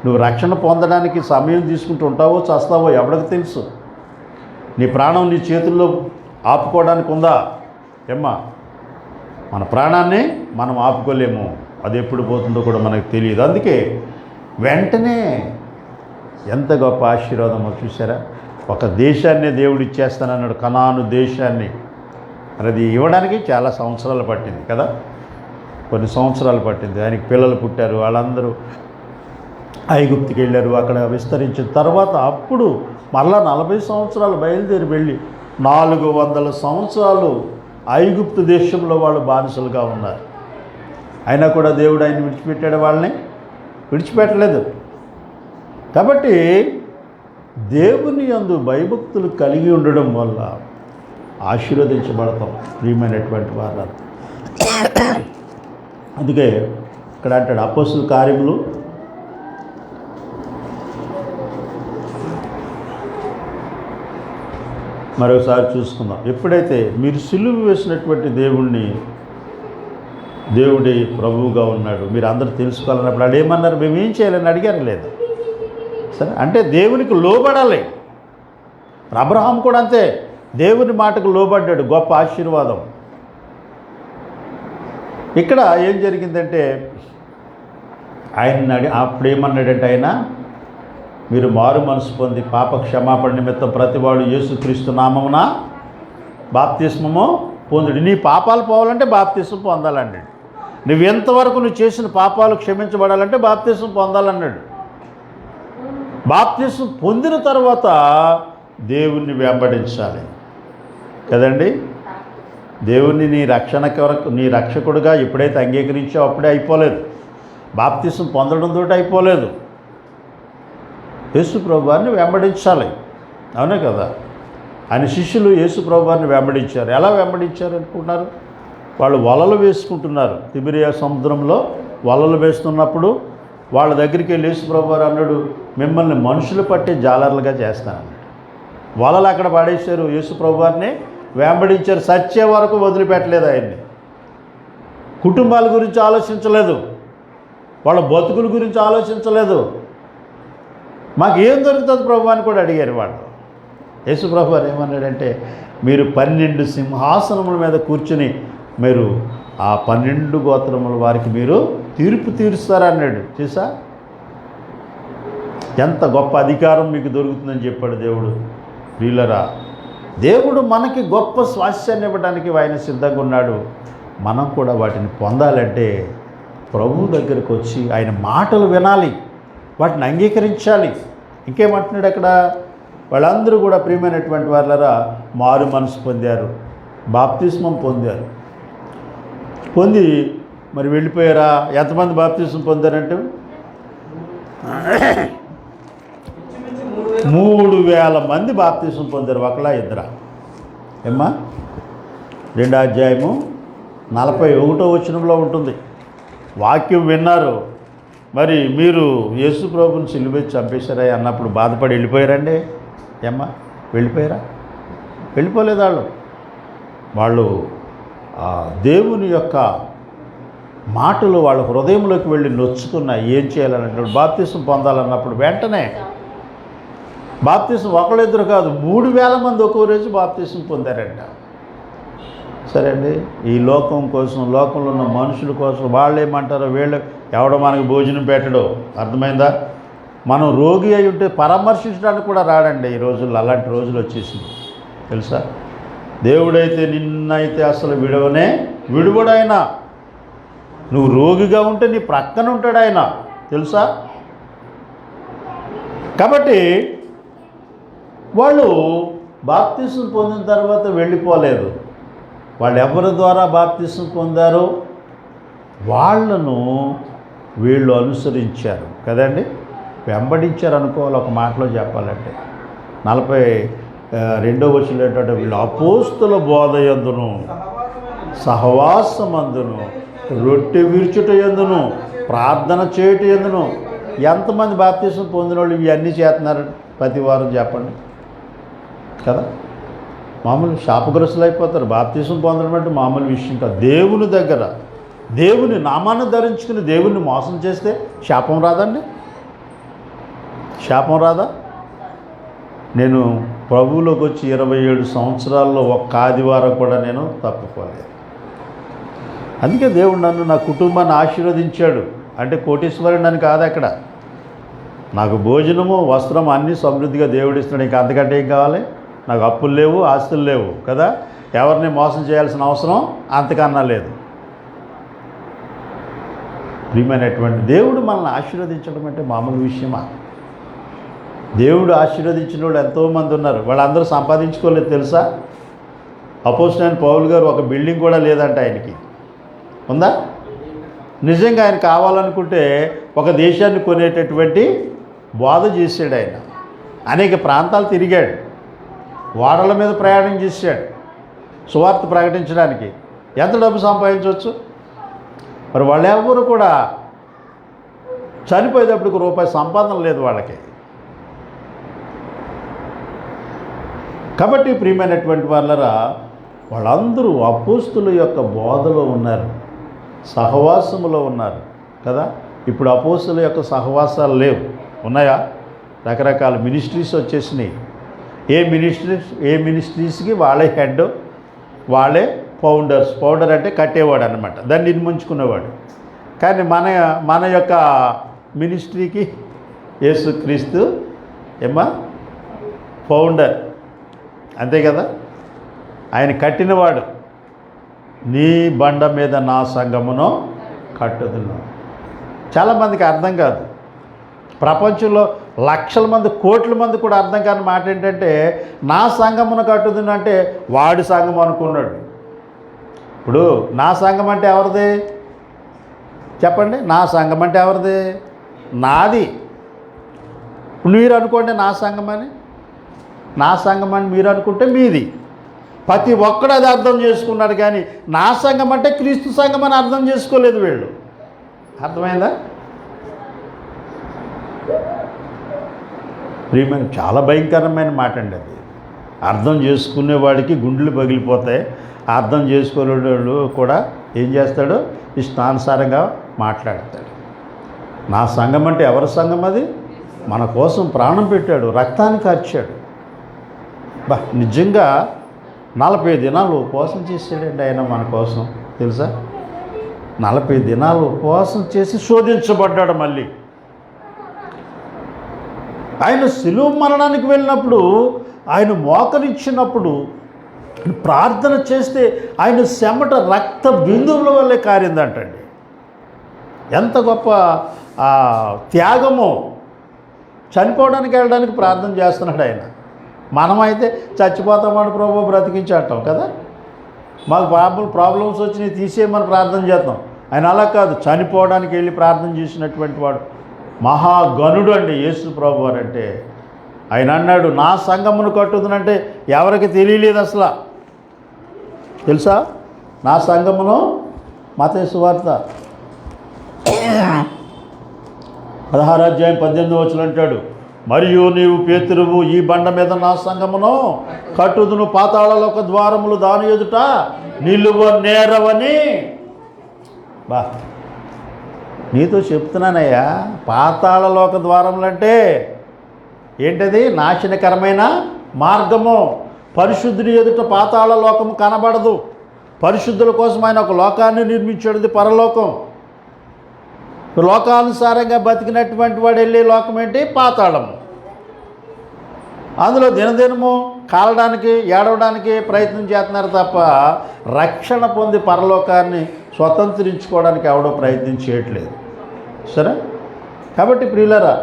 నువ్వు రక్షణ పొందడానికి సమయం తీసుకుంటూ ఉంటావో చస్తావో ఎవరికి తెలుసు. నీ ప్రాణం నీ చేతుల్లో ఆపుకోవడానికి ఉందా ఏమ్మా? మన ప్రాణాన్ని మనం ఆపుకోలేము, అది ఎప్పుడు పోతుందో కూడా మనకు తెలియదు. అందుకే వెంటనే ఎంత గొప్ప ఆశీర్వాదమో చూసారా. ఒక దేశాన్ని దేవుడు ఇచ్చేస్తానన్నాడు, కనాను దేశాన్ని. అది ఇవ్వడానికి చాలా సంవత్సరాలు పట్టింది కదా, కొన్ని సంవత్సరాలు పట్టింది. ఆయనకి పిల్లలు పుట్టారు, వాళ్ళందరూ ఐగుప్తుకి వెళ్ళారు. అక్కడ విస్తరించిన తర్వాత అప్పుడు మళ్ళా 40 సంవత్సరాలు బయలుదేరి వెళ్ళి 400 సంవత్సరాలు ఐగుప్తు దేశంలో వాళ్ళు బానిసలుగా ఉన్నారు. అయినా కూడా దేవుడు ఆయన విడిచిపెట్టాడు, వాళ్ళని విడిచిపెట్టలేదు. కాబట్టి దేవుని యందు భయభక్తులు కలిగి ఉండడం వల్ల ఆశీర్వదించబడతాం ప్రియమైనటువంటి వారు. అందుకే ఇక్కడ అంటాడు అపోస్తుల కార్యములు మరొకసారి చూసుకుందాం. ఎప్పుడైతే మీరు సిలువ వేసినటువంటి దేవుడి ప్రభువుగా ఉన్నాడు మీరు అందరూ తెలుసుకోవాలన్నప్పుడు వాళ్ళు ఏమన్నారు, మేము ఏం చేయాలని అడిగారు లేదు. సరే అంటే దేవునికి లోబడాలి. అబ్రహాం కూడా అంతే, దేవుని మాటకు లోబడ్డాడు, గొప్ప ఆశీర్వాదం. ఇక్కడ ఏం జరిగిందంటే ఆయన అప్పుడు ఏమన్నాడంటే ఆయన, మీరు మారు మనసు పొంది పాప క్షమాపణ నిమిత్తం ప్రతివాడు యేసుక్రీస్తు నామమున బాప్తిస్మము పొందుడు. నీ పాపాలు పోవాలంటే బాప్తిస్మం పొందాలన్నాడు. నువ్వు ఎంతవరకు నువ్వు చేసిన పాపాలు క్షమించబడాలంటే బాప్తిస్మం పొందాలన్నాడు. బాప్తిస్మం పొందిన తర్వాత దేవుణ్ణి వెంబడించాలి కదండి. దేవుణ్ణి నీ రక్షణ కొరకు నీ రక్షకుడుగా ఎప్పుడైతే అంగీకరించావో అప్పుడే అయిపోలేదు. బాప్తిస్మం పొందడంతో అయిపోలేదు. యేసు ప్రభువారిని వెంబడించాలి, అవునే కదా. ఆయన శిష్యులు యేసు ప్రభువారిని వెంబడించారు. ఎలా వెంబడించారు అనుకుంటున్నారు? వాళ్ళు వలలు వేసుకుంటున్నారు. తిబిరియా సముద్రంలో వలలు వేస్తున్నప్పుడు వాళ్ళ దగ్గరికి వెళ్ళి యేసు ప్రభువారు అన్నాడు, మిమ్మల్ని మనుషులు పట్టే జాలర్లుగా చేస్తానన్నాడు. వలలు అక్కడ పడేశారు, యేసు ప్రభువారిని వెంబడించారు. సచ్చే వరకు వదిలిపెట్టలేదు ఆయన్ని. కుటుంబాల గురించి ఆలోచించలేదు, వాళ్ళ బతుకుల గురించి ఆలోచించలేదు. మాకు ఏం దొరుకుతుంది ప్రభు అని కూడా అడిగారు వాళ్ళు. యేసు ప్రభు వారు ఏమన్నాడంటే, మీరు 12 సింహాసనముల మీద కూర్చుని మీరు ఆ 12 గోత్రముల వారికి మీరు తీర్పు తీరుస్తారన్నాడు. చూసా ఎంత గొప్ప అధికారం మీకు దొరుకుతుందని చెప్పాడు దేవుడు. వీళ్ళరా, దేవుడు మనకి గొప్ప స్వాస్థ్యాన్ని ఇవ్వడానికి ఆయన సిద్ధంగా ఉన్నాడు. మనం కూడా వాటిని పొందాలంటే ప్రభు దగ్గరకు వచ్చి ఆయన మాటలు వినాలి, వాటిని అంగీకరించాలి. ఇంకేమంటున్నాడు అక్కడ, వాళ్ళందరూ కూడా ప్రియమైనటువంటి వాళ్ళరా మారు మనసు పొందారు, బాప్తిస్మం పొందారు. పొంది మరి వెళ్ళిపోయారా? ఎంతమంది బాప్తిస్మం పొందారంటే 3000 మంది బాప్తిస్మం పొందారు. ఒకలా ఇద్దరా ఏమ్మా? 2వ అధ్యాయము 41వ వచనంలో ఉంటుంది. వాక్యం విన్నారు, మరి మీరు యేసు ప్రభుని సిలువ చంపేశారా అన్నప్పుడు బాధపడి వెళ్ళిపోయారండి? ఏమ్మా వెళ్ళిపోయారా? వెళ్ళిపోలేదు. వాళ్ళు దేవుని యొక్క మాటలు వాళ్ళ హృదయంలోకి వెళ్ళి నొచ్చుకున్నాయి. ఏం చేయాలన్నప్పుడు బాప్తిసం పొందాలన్నప్పుడు వెంటనే బాప్తిసం ఒకళ్ళిద్దరు కాదు 3000 మంది ఒక్కో రోజు బాప్తిసం పొందారంట. సరే అండి, ఈ లోకం కోసం, లోకంలో ఉన్న మనుషుల కోసం వాళ్ళు ఏమంటారో వీళ్ళు ఎవడో మనకు భోజనం పెట్టడో, అర్థమైందా? మనం రోగి అయి ఉంటే పరామర్శించడానికి కూడా రాడండి ఈ రోజుల్లో. అలాంటి రోజులు వచ్చేసింది తెలుసా. దేవుడైతే నిన్నైతే అసలు విడువడైనా, నువ్వు రోగిగా ఉంటే నీ ప్రక్కన ఉంటాడు ఆయన, తెలుసా. కాబట్టి వాళ్ళు బాప్తిసం పొందిన తర్వాత వెళ్ళిపోలేదు. వాళ్ళు ఎవరి ద్వారా బాప్తిసం పొందారో వాళ్ళను వీళ్ళు అనుసరించారు కదండి, వెంబడించారు అనుకోవాలి. ఒక మాటలో చెప్పాలంటే 42వ వచనంలో ఏంటంటే వీళ్ళు అపోస్తుల బోధ యందును, సహవాసమందును, రొట్టె విరుచుట యందును, ప్రార్థన చేయుట యందును. ఎంతమంది బాప్తిసం పొందిన వాళ్ళు ఇవన్నీ చేస్తున్నారు ప్రతి వారం చెప్పండి కదా. మామూలు శాపగ్రస్తులు అయిపోతారు. బాప్తిసం పొందడం అంటే మామూలు విషయం కాదు. దేవుని దగ్గర దేవుని నామాన్ని ధరించుకుని దేవుణ్ణి మోసం చేస్తే శాపం రాదండి? శాపం రాదా? నేను ప్రభువులోకి వచ్చి 27 సంవత్సరాల్లో ఒక్క ఆదివారం కూడా నేను తప్పుకోలేదు. అందుకే దేవుడు నన్ను, నా కుటుంబాన్ని ఆశీర్వదించాడు. అంటే కోటీశ్వరుడు అని కాదు అక్కడ. నాకు భోజనము, వస్త్రం అన్నీ సమృద్ధిగా దేవుడిస్తున్నాడు. ఇంకా అంతకంటే ఏం కావాలి? నాకు అప్పులు లేవు, ఆస్తులు లేవు కదా. ఎవరిని మోసం చేయాల్సిన అవసరం అంతకన్నా లేదు. ప్రియమైనటువంటి దేవుడు మనల్ని ఆశీర్వదించడం అంటే మామూలు విషయమా? దేవుడు ఆశీర్వదించిన వాళ్ళు ఎంతోమంది ఉన్నారు. వాళ్ళందరూ సంపాదించుకోలేదు తెలుసా. అపోస్తలుడైన పౌలు గారు ఒక బిల్డింగ్ కూడా లేదంట ఆయనకి. ఉందా? నిజంగా ఆయన కావాలనుకుంటే ఒక దేశాన్ని కొనేటటువంటి బోధ చేశాడు ఆయన. అనేక ప్రాంతాలు తిరిగాడు, ఓడల మీద ప్రయాణం చేశాడు సువార్త ప్రకటించడానికి. ఎంత డబ్బు సంపాదించవచ్చు? మరి వాళ్ళెవరు కూడా చనిపోయేటప్పటికి రూపాయి సంపాదన లేదు వాళ్ళకి. కాబట్టి ప్రియమైనటువంటి వాళ్ళరా, వాళ్ళందరూ అపోస్తుల యొక్క బోధలో ఉన్నారు, సహవాసములో ఉన్నారు కదా. ఇప్పుడు అపోస్తుల యొక్క సహవాసాలు లేవు, ఉన్నాయా? రకరకాల మినిస్ట్రీస్ వచ్చేసినాయి. ఏ మినిస్ట్రీస్కి వాళ్ళే హెడ్, వాళ్ళే ఫౌండర్స్. ఫౌండర్ అంటే కట్టేవాడు అనమాట, దాన్ని నిర్మించుకునేవాడు. కానీ మన యొక్క మినిస్ట్రీకి యేసుక్రీస్తు ఏమ్మా ఫౌండర్, అంతే కదా. ఆయన కట్టినవాడు. నీ బండ మీద నా సంఘమును కట్టుదును. చాలామందికి అర్థం కాదు. ప్రపంచంలో లక్షల మంది, కోట్ల మంది కూడా అర్థం కాని మాట ఏంటంటే, నా సంఘమును కట్టుదును అంటే వాడి సంఘం అనుకున్నాడు. ఇప్పుడు నా సంఘం అంటే ఎవరిది చెప్పండి? నా సంఘం అంటే ఎవరిది? నాది. మీరు అనుకోండి నా సంఘం అని, నా సంఘం అని మీరు అనుకుంటే మీది. ప్రతి ఒక్కడు అది అర్థం చేసుకున్నాడు. కానీ నా సంఘం అంటే క్రీస్తు సంఘం అని అర్థం చేసుకోలేదు వీళ్ళు. అర్థమైందా? ప్రియమైన, చాలా భయంకరమైన మాట అండి అది. అర్థం చేసుకునేవాడికి గుండెలు పగిలిపోతాయి. అర్థం చేసుకునేవాడు కూడా ఏం చేస్తాడు? ఇష్టానుసారంగా మాట్లాడతాడు. నా సంఘం అంటే ఎవరి సంఘం? అది మన కోసం ప్రాణం పెట్టాడు, రక్తాన్ని కార్చాడు. నిజంగా 40 దినాలు ఉపవాసం చేశాడండి ఆయన మన కోసం, తెలుసా. 40 దినాలు ఉపవాసం చేసి శోధించబడ్డాడు. మళ్ళీ ఆయన శిలువ మరణానికి వెళ్ళినప్పుడు, ఆయన మోకరిచ్చినప్పుడు, ప్రార్థన చేస్తే ఆయన చెమట రక్త బిందువుల వల్లే కారిందంటండి. ఎంత గొప్ప త్యాగమో! చనిపోవడానికి వెళ్ళడానికి ప్రార్థన చేస్తున్నాడు ఆయన. మనమైతే చచ్చిపోతామని ప్రభు బ్రతికించి అంటాం కదా. మాకు ప్రాబ్లమ్స్ వచ్చినాయి తీసేయమని ప్రార్థన చేద్దాం. ఆయన అలా కాదు, చనిపోవడానికి వెళ్ళి ప్రార్థన చేసినటువంటి వాడు మహాగణుడు అండి యేసు ప్రభు అని. అంటే ఆయన అన్నాడు, నా సంఘమును కట్టుదునంటే ఎవరికి తెలియలేదు అసలు, తెలుసా. నా సంఘమును, మత్తయి సువార్త 16 అధ్యాయం 18 వచనం అంటాడు, మరియు నీవు పేతురువు, ఈ బండ మీద నా సంఘమును కట్టుదును, పాతాళలోక ద్వారములు దాని ఎదుట నిలువ నేరవని. బా, నీతో చెప్తున్నానయ్యా, పాతాళలోక ద్వారములంటే ఏంటది? నాశనకరమైన మార్గము. పరిశుద్ధుని ఎదుట పాతాళ లోకము కనబడదు. పరిశుద్ధుల కోసం ఆయన ఒక లోకాన్ని నిర్మించాడు, పరలోకం. లోకానుసారంగా బతికినటువంటి వాడు వెళ్ళే లోకం ఏంటి? పాతాళము. అందులో దినదినము కాలడానికి, ఏడవడానికి ప్రయత్నం చేస్తున్నారు తప్ప రక్షణ పొంది పరలోకాన్ని స్వతంత్రించుకోవడానికి ఎవడో ప్రయత్నం చేయట్లేదు. సరే, కాబట్టి ప్రియులారా,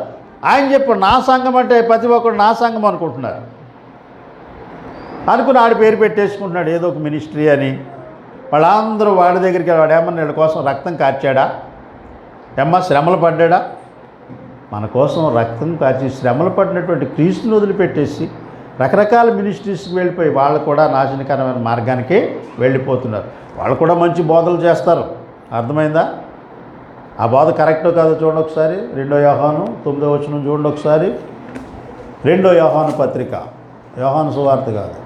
ఆయన చెప్పాడు నా సంఘం అంటే ప్రతి ఒక్కడు నా సంఘం అనుకుంటున్నారు. అనుకుని ఆడి పేరు పెట్టేసుకుంటున్నాడు, ఏదో ఒక మినిస్ట్రీ అని. వాళ్ళందరూ వాడి దగ్గరికి వాడు ఏమన్నా వీళ్ళ కోసం రక్తం కార్చాడా? ఏమ్మా శ్రమలు పడ్డాడా? మన కోసం రక్తం కార్చి శ్రమలు పడినటువంటి క్రీస్తుని వదిలిపెట్టేసి రకరకాల మినిస్ట్రీస్కి వెళ్ళిపోయి వాళ్ళు కూడా నాశనకరమైన మార్గానికి వెళ్ళిపోతున్నారు. వాళ్ళు కూడా మంచి బోధలు చేస్తారు, అర్థమైందా? ఆ బోధ కరెక్టో కాదో చూడండి ఒకసారి. 2 యోహాను 9వ వచనం చూడండి ఒకసారి. 2 యోహాను పత్రిక, యోహాను సువార్త కాదు.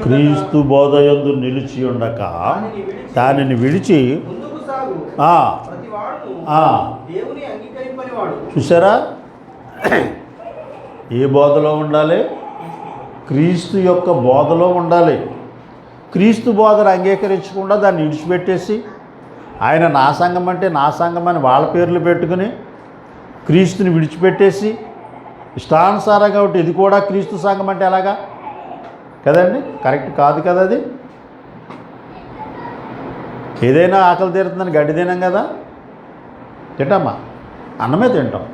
క్రీస్తు బోధయందు నిలిచి ఉండక దానిని విడిచి చూసారా? ఏ బోధలో ఉండాలి? క్రీస్తు యొక్క బోధలో ఉండాలి. క్రీస్తు బోధను అంగీకరించకుండా దాన్ని విడిచిపెట్టేసి ఆయన నా సంఘం అంటే నా సంఘం అని వాళ్ళ పేర్లు పెట్టుకుని క్రీస్తుని విడిచిపెట్టేసి ఇష్టానుసారంగా ఒకటి ఇది కూడా క్రీస్తు సంఘం అంటే ఎలాగా? కదండి, కరెక్ట్ కాదు కదా అది. ఏదైనా ఆకలి తీరుతుందని గడ్డి తినాం కదా, తింటామా? అన్నమే తింటాం.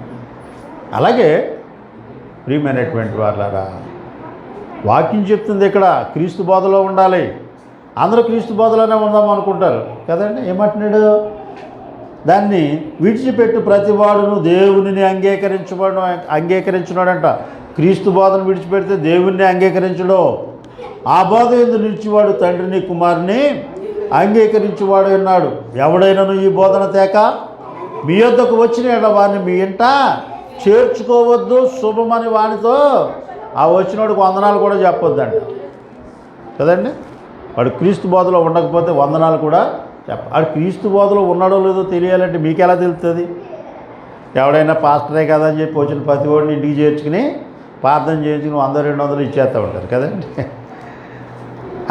అలాగే ప్రియమైనటువంటి వాళ్ళారా, వాక్యం చెప్తుంది ఇక్కడ క్రీస్తు బోధలో ఉండాలి. అందరూ క్రీస్తు బోధలోనే ఉందాం అనుకుంటారు కదండి. ఏమంటున్నాడు? దాన్ని విడిచిపెట్టు ప్రతివాడును దేవునిని అంగీకరించున్నాడంట. క్రీస్తు బోధను విడిచిపెడితే దేవుణ్ణి అంగీకరించడు. ఆ బోధ ఎందు నిలిచివాడు తండ్రిని కుమారుని అంగీకరించువాడు ఉన్నాడు. ఎవడైనాను ఈ బోధన తేక మీ యొద్దకు వచ్చిన వాడిని మీ ఇంట చేర్చుకోవద్దు, శుభమని వానితో ఆ వచ్చినోడికి వందనాలు కూడా చెప్పొద్దంట కదండి. వాడు క్రీస్తు బోధలో ఉండకపోతే వందనాలు కూడా వాడు క్రీస్తు బోధలో ఉన్నాడో లేదో తెలియాలంటే మీకు ఎలా తెలుస్తుంది? ఎవడైనా పాస్టరే కదా అని చెప్పి వచ్చిన ప్రతి వాడిని ఇంటికి చేర్చుకుని ప్రార్థన చేయించుకుని 100-200 ఇచ్చేస్తూ ఉంటారు కదండి.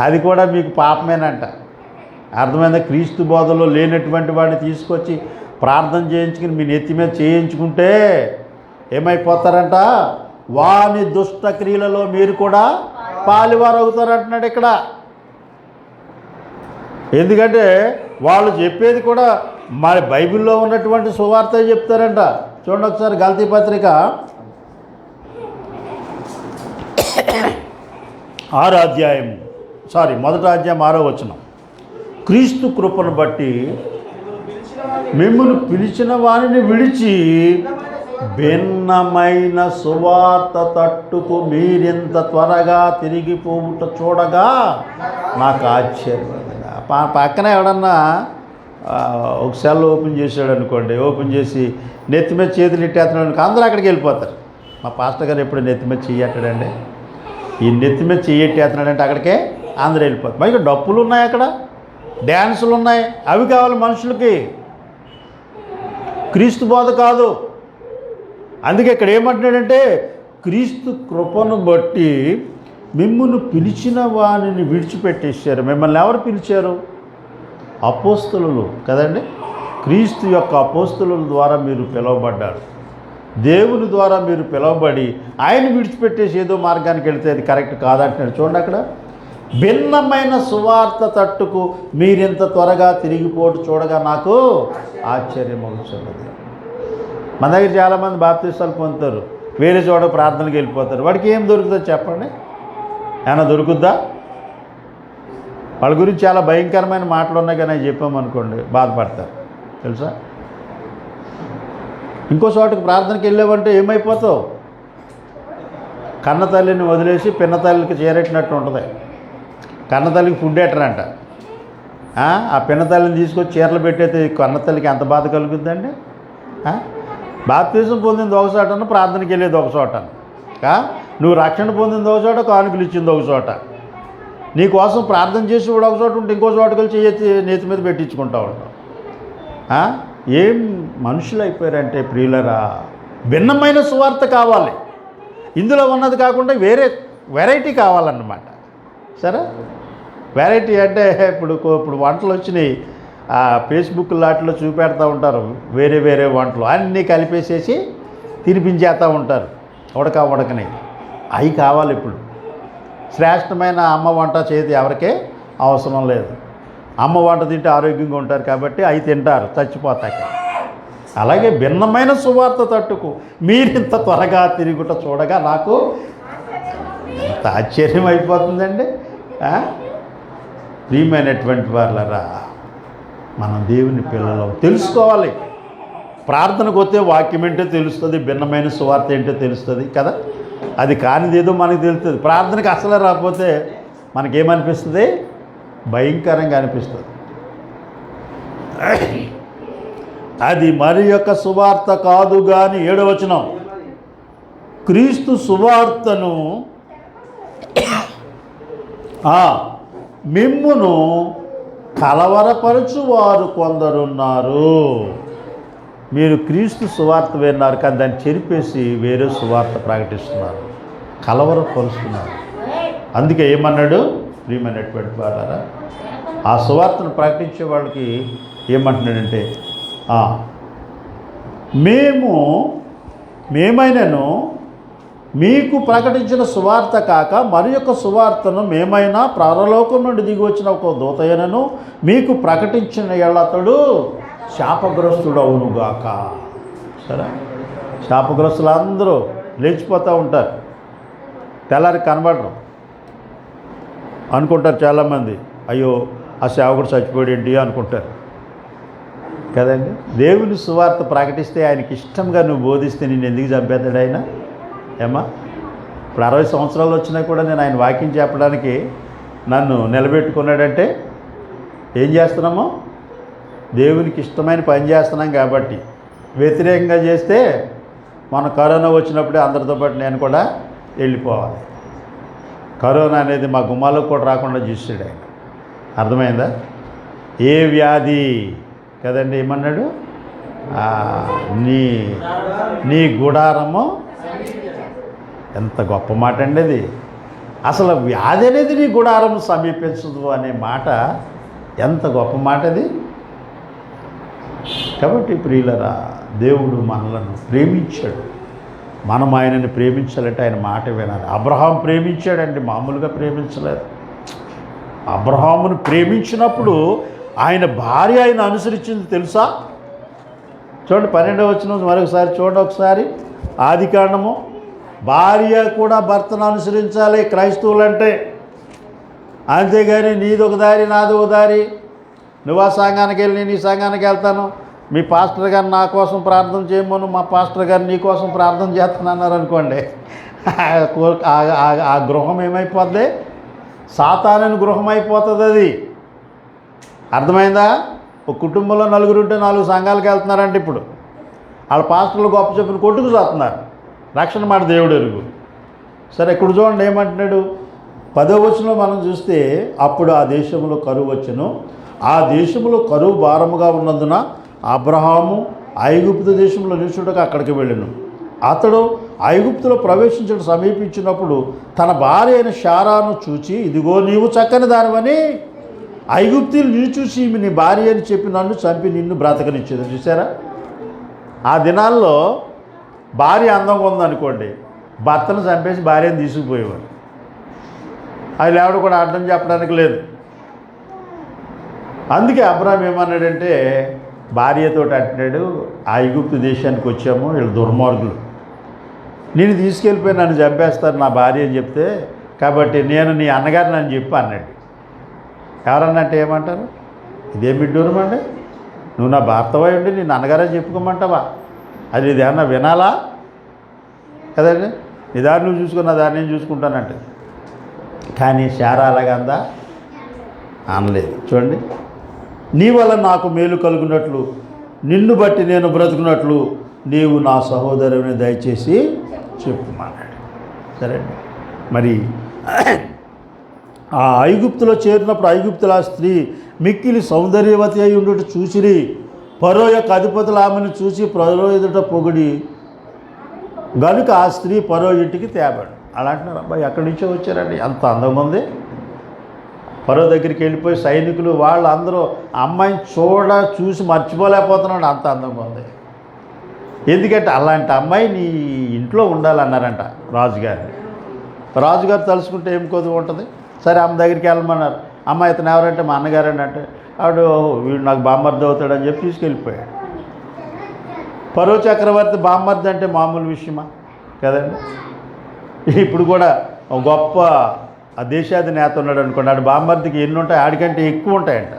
అది కూడా మీకు పాపమేనంట. అర్థమైందా? క్రీస్తు బోధలో లేనటువంటి వాడిని తీసుకొచ్చి ప్రార్థన చేయించుకుని మీ నెత్తి మీద చేయించుకుంటే ఏమైపోతారంట? వాని దుష్ట క్రియలలో మీరు కూడా పాలివారు అవుతారంటున్నాడు ఇక్కడ. ఎందుకంటే వాళ్ళు చెప్పేది కూడా మరి బైబిల్లో ఉన్నటువంటి సువార్త చెప్తారంట. చూడండి ఒకసారి గలతీ పత్రిక 6వ అధ్యాయం 6వ వచనం. క్రీస్తు కృపను బట్టి మిమ్మును పిలిచిన వారిని విడిచి భిన్నమైన సువార్త తట్టుకు మీరింత త్వరగా తిరిగిపోవుట చూడగా నాకు ఆశ్చర్యం. పక్కన ఎవడన్నా ఒక సెల్ ఓపెన్ చేసాడు అనుకోండి, ఓపెన్ చేసి నెత్తి మీద చేతులు ఇట్టేస్తున్నాడు అనుకో, అందరూ అక్కడికి వెళ్ళిపోతారు. మా పాస్టర్ గారు ఎప్పుడు నెత్తి మీద చెయ్యట్టాడండి, ఈ నెత్తి మీద చెయ్యట్టేస్తున్నాడంటే అక్కడికే అందరూ వెళ్ళిపోతారు. మరి డప్పులు ఉన్నాయి, అక్కడ డ్యాన్సులు ఉన్నాయి, అవి కావాలి మనుషులకి, క్రీస్తు బోధ కాదు. అందుకే ఇక్కడ ఏమంటున్నాడంటే క్రీస్తు కృపను బట్టి మిమ్మును పిలిచిన వానిని విడిచిపెట్టేశారు. మిమ్మల్ని ఎవరు పిలిచారు? అపోస్తలులు కదండి. క్రీస్తు యొక్క అపోస్తలుల ద్వారా మీరు పిలువబడ్డారు. దేవుని ద్వారా మీరు పిలువబడి ఆయన విడిచిపెట్టేసి ఏదో మార్గానికి వెళితే అది కరెక్ట్ కాదంటున్నాడు. చూడండి అక్కడ, భిన్నమైన సువార్త తట్టుకు మీరింత త్వరగా తిరిగిపోటు చూడగా నాకు ఆశ్చర్యం అవుతున్నది. మన దగ్గర చాలామంది బాప్తిస్తాలు పొందుతారు, వేరే చోట ప్రార్థనకి వెళ్ళిపోతారు. వాడికి ఏం దొరుకుతుందో చెప్పండి? ఏమైనా దొరుకుద్దా? వాళ్ళ గురించి చాలా భయంకరమైన మాటలు ఉన్నాయి, కానీ చెప్పామనుకోండి బాధపడతారు తెలుసా. ఇంకో చోటకి ప్రార్థనకి వెళ్ళావంటే ఏమైపోతావు? కన్న తల్లిని వదిలేసి పిన్న తల్లికి చేరేటినట్టు ఉంటుంది. కన్నతల్లికి ఫుడ్ ఎట్టరంట. ఆ పిన్నతల్లిని తీసుకొచ్చి చీరలు పెట్టేది కన్నతల్లికి ఎంత బాధ కలుగుద్దండి. బాప్తిజం పొందింది ఒక చోటను, ప్రార్థనకి వెళ్ళేది ఒక చోటను. నువ్వు రక్షణ పొందింది ఒక చోట, కానుకలు ఇచ్చింది ఒక చోట. నీ కోసం ప్రార్థన చేసి కూడా ఒక చోట ఉంటే ఇంకో చోటకి వెళ్ళి చేయొచ్చి నేతి మీద పెట్టించుకుంటా ఉంటావు. ఏం మనుషులు అయిపోయారంటే ప్రియులరా. భిన్నమైన సువార్త కావాలి, ఇందులో ఉన్నది కాకుండా వేరే వెరైటీ కావాలన్నమాట. సరే, వెరైటీ అంటే ఇప్పుడు వంటలు వచ్చినాయి, ఫేస్బుక్ లాట్లో చూపెడతా ఉంటారు. వేరే వేరే వంటలు అన్నీ కలిపేసేసి తినిపించేస్తూ ఉంటారు ఉడకని. అవి కావాలి. ఇప్పుడు శ్రేష్టమైన అమ్మ వంట చేతి ఎవరికే అవసరం లేదు. అమ్మ వంట తింటే ఆరోగ్యంగా ఉంటారు కాబట్టి అవి తింటారు చచ్చిపోతాక. అలాగే భిన్నమైన సువార్త తట్టుకు మీరింత త్వరగా తిరుగుట చూడగా నాకు ఎంత ఆశ్చర్యం అయిపోతుందండి. ప్రియమైనటువంటి వాళ్ళరా, మనం దేవుని పిల్లలు తెలుసుకోవాలి. ప్రార్థనకు వస్తే వాక్యం ఏంటో తెలుస్తుంది, భిన్నమైన సువార్త ఏంటో తెలుస్తుంది కదా. అది కానిదేదో మనకు తెలుస్తుంది. ప్రార్థనకి అసలే రాకపోతే మనకేమనిపిస్తుంది? భయంకరంగా అనిపిస్తుంది. అది మరి యొక్క సువార్త కాదు కానీ 7వ వచనం, క్రీస్తు సువార్తను మిమ్మును కలవరపరచువారు కొందరున్నారు. మీరు క్రీస్తు సువార్త విన్నారు కానీ దాన్ని చెరిపేసి వేరే సువార్త ప్రకటిస్తున్నారు, కలవరపరుస్తున్నారు. అందుకే ఏమన్నాడు? ప్రియమైనటువంటి వాళ్ళారా, ఆ సువార్తను ప్రకటించే వాళ్ళకి ఏమంటున్నాడంటే, మేమైనను మీకు ప్రకటించిన సువార్త కాక మరి యొక్క సువార్తను మేమైనా పరలోకం నుండి దిగి వచ్చిన ఒక దూతయ్యనను మీకు ప్రకటించిన ఎళ్ళతడు శాపగ్రస్తుడు అవునుగాక. సరే, శాపగ్రస్తులు అందరూ లేచిపోతూ ఉంటారు, తెల్లారి కనబడరు అనుకుంటారు చాలామంది. అయ్యో ఆ సేవకుడు చచ్చిపోయాడు ఏంటి అనుకుంటారు కదండి. దేవుని సువార్త ప్రకటిస్తే ఆయనకి ఇష్టంగా నువ్వు బోధిస్తే నేను ఎందుకు చంపేస్తాడు ఆయన? ఏమా, ఇప్పుడు 60 సంవత్సరాలు వచ్చినా కూడా నేను ఆయన వాక్యం చెప్పడానికి నన్ను నిలబెట్టుకున్నాడంటే ఏం చేస్తున్నామో దేవునికి ఇష్టమైన పని చేస్తున్నాం కాబట్టి. వ్యతిరేకంగా చేస్తే మన కరోనా వచ్చినప్పుడే అందరితో పాటు నేను కూడా వెళ్ళిపోవాలి. కరోనా అనేది మా గుమ్మాలకు కూడా రాకుండా చూసాడు ఆయన. అర్థమైందా? ఏ వ్యాధి కదండి ఏమన్నాడు? నీ గుడారము. ఎంత గొప్ప మాట అండి అది. అసలు వ్యాధి అనేది నీ గుడారం సమీపించదు అనే మాట ఎంత గొప్ప మాట అది. కాబట్టి ప్రియులరా, దేవుడు మనలను ప్రేమించాడు. మనం ఆయనని ప్రేమించాలంటే ఆయన మాట వినాలి. అబ్రహాం ప్రేమించాడండి, మామూలుగా ప్రేమించలేదు. అబ్రహామును ప్రేమించినప్పుడు ఆయన భార్య ఆయన అనుసరించింది తెలుసా? చూడండి 12వ వచనం మరొకసారి చూడండి ఒకసారి. ఆదికాండము, భార్య కూడా భర్తను అనుసరించాలి క్రైస్తవులంటే. అంతేగాని నీదొక దారి నాదొక దారి, నువ్వు ఆ సంఘానికి వెళ్ళి నేను ఈ సంఘానికి వెళ్తాను, మీ పాస్టర్ గారు నా కోసం ప్రార్థన చేయమను, మా పాస్టర్ గారు నీ కోసం ప్రార్థన చేస్తున్నారు అనుకోండి, ఆ గృహం ఏమైపోద్ది? సాతానుని గృహం అయిపోతుంది అది. అర్థమైందా? ఒక కుటుంబంలో 4 ఉంటే 4 సంఘాలకు వెళ్తున్నారంటే ఇప్పుడు వాళ్ళ పాస్టర్లు గొప్ప చెప్పిన కొట్టుకు చూస్తున్నారు. రక్షణ మాట దేవుడు ఎరుగు. సరే, ఇక్కడ చూడండి ఏమంటున్నాడు? 10వ వచనంలో మనం చూస్తే, అప్పుడు ఆ దేశంలో కరువు వచ్చెను, ఆ దేశంలో కరువు భారముగా ఉన్నందున అబ్రహాము ఐగుప్తు దేశంలో నిలుచుటకు అక్కడికి వెళ్ళెను. అతడు ఐగుప్తులో ప్రవేశించడం సమీపించినప్పుడు తన భార్య అయిన శారాను చూచి, ఇదిగో నీవు చక్కని దానివని ఐగుప్తులు నిన్ను చూసి నీ భార్య అని చెప్పి నన్ను చంపి నిన్ను బ్రతకనిచ్చేది. చూసారా? ఆ దినాల్లో భార్య అందంగా ఉందనుకోండి, భర్తను చంపేసి భార్యను తీసుకుపోయేవాడు. అది ఎవడు కూడా అర్థం చెప్పడానికి లేదు. అందుకే అబ్రహాం ఏమన్నాడంటే భార్యతో అంటున్నాడు, ఆ ఐగుప్తు దేశానికి వచ్చాము, వీళ్ళు దుర్మార్గులు, నేను తీసుకెళ్ళిపోయి నన్ను చంపేస్తారు నా భార్య అని చెప్తే, కాబట్టి నేను నీ అన్నగారిని అని చెప్పి అన్నాడు. ఎవరన్నంటే ఏమంటారు? ఇదేం బిడ్డూరమండి, నువ్వు నా భర్తవై ఉండి నీ అన్నగారని చెప్పుకోమంటావా? అది ఇదేమన్నా వినాలా? కదండి, నీ దారి నువ్వు చూసుకున్న దాన్ని నేను చూసుకుంటానంటే. కానీ శారా అలాగందా? అనలేదు. చూడండి, నీ వల్ల నాకు మేలు కలుగునట్లు, నిన్ను బట్టి నేను బ్రతుకున్నట్లు నీవు నా సహోదరుని దయచేసి చెప్పుమన్నాడు. సరే, మరి ఆ ఐగుప్తులో చేరినప్పుడు ఐగుప్తుల స్త్రీ మిక్కిలి సౌందర్యవతి అయి ఉండుట చూసిరి. ఫరో యొక్క అధిపతులు ఆమెను చూసి ఫరో ఎదుట పొగిడి గనుక ఆ స్త్రీ ఫరో ఇంటికి తేబాడు. అలా అంటున్నారు, అబ్బాయి ఎక్కడి నుంచో వచ్చారండి, అంత అందంగా ఉంది. ఫరో దగ్గరికి వెళ్ళిపోయి సైనికులు వాళ్ళు అందరూ అమ్మాయిని చూసి మర్చిపోలేకపోతున్నాడు, అంత అందంగా ఉంది. ఎందుకంటే అలాంటి అమ్మాయి నీ ఇంట్లో ఉండాలన్నారంట రాజుగారిని. రాజుగారు తలుచుకుంటే ఏం కొద్దిగా ఉంటుంది. సరే, ఆమె దగ్గరికి వెళ్ళమన్నారు. అమ్మాయి ఇతను ఎవరంటే మా అన్నగారండి అంటే ఆవిడ వీడు నాకు బామ్మర్ది అవుతాడని చెప్పి తీసుకెళ్ళిపోయాడు. ఫరో చక్రవర్తి బామ్మర్ది అంటే మామూలు విషయమా కదండి. ఇప్పుడు కూడా ఒక గొప్ప ఆ దేశాధినేత ఉన్నాడు అనుకోండి, ఆడు బామ్మర్దికి ఎన్ని ఉంటాయి, ఆడికంటే ఎక్కువ ఉంటాయంట.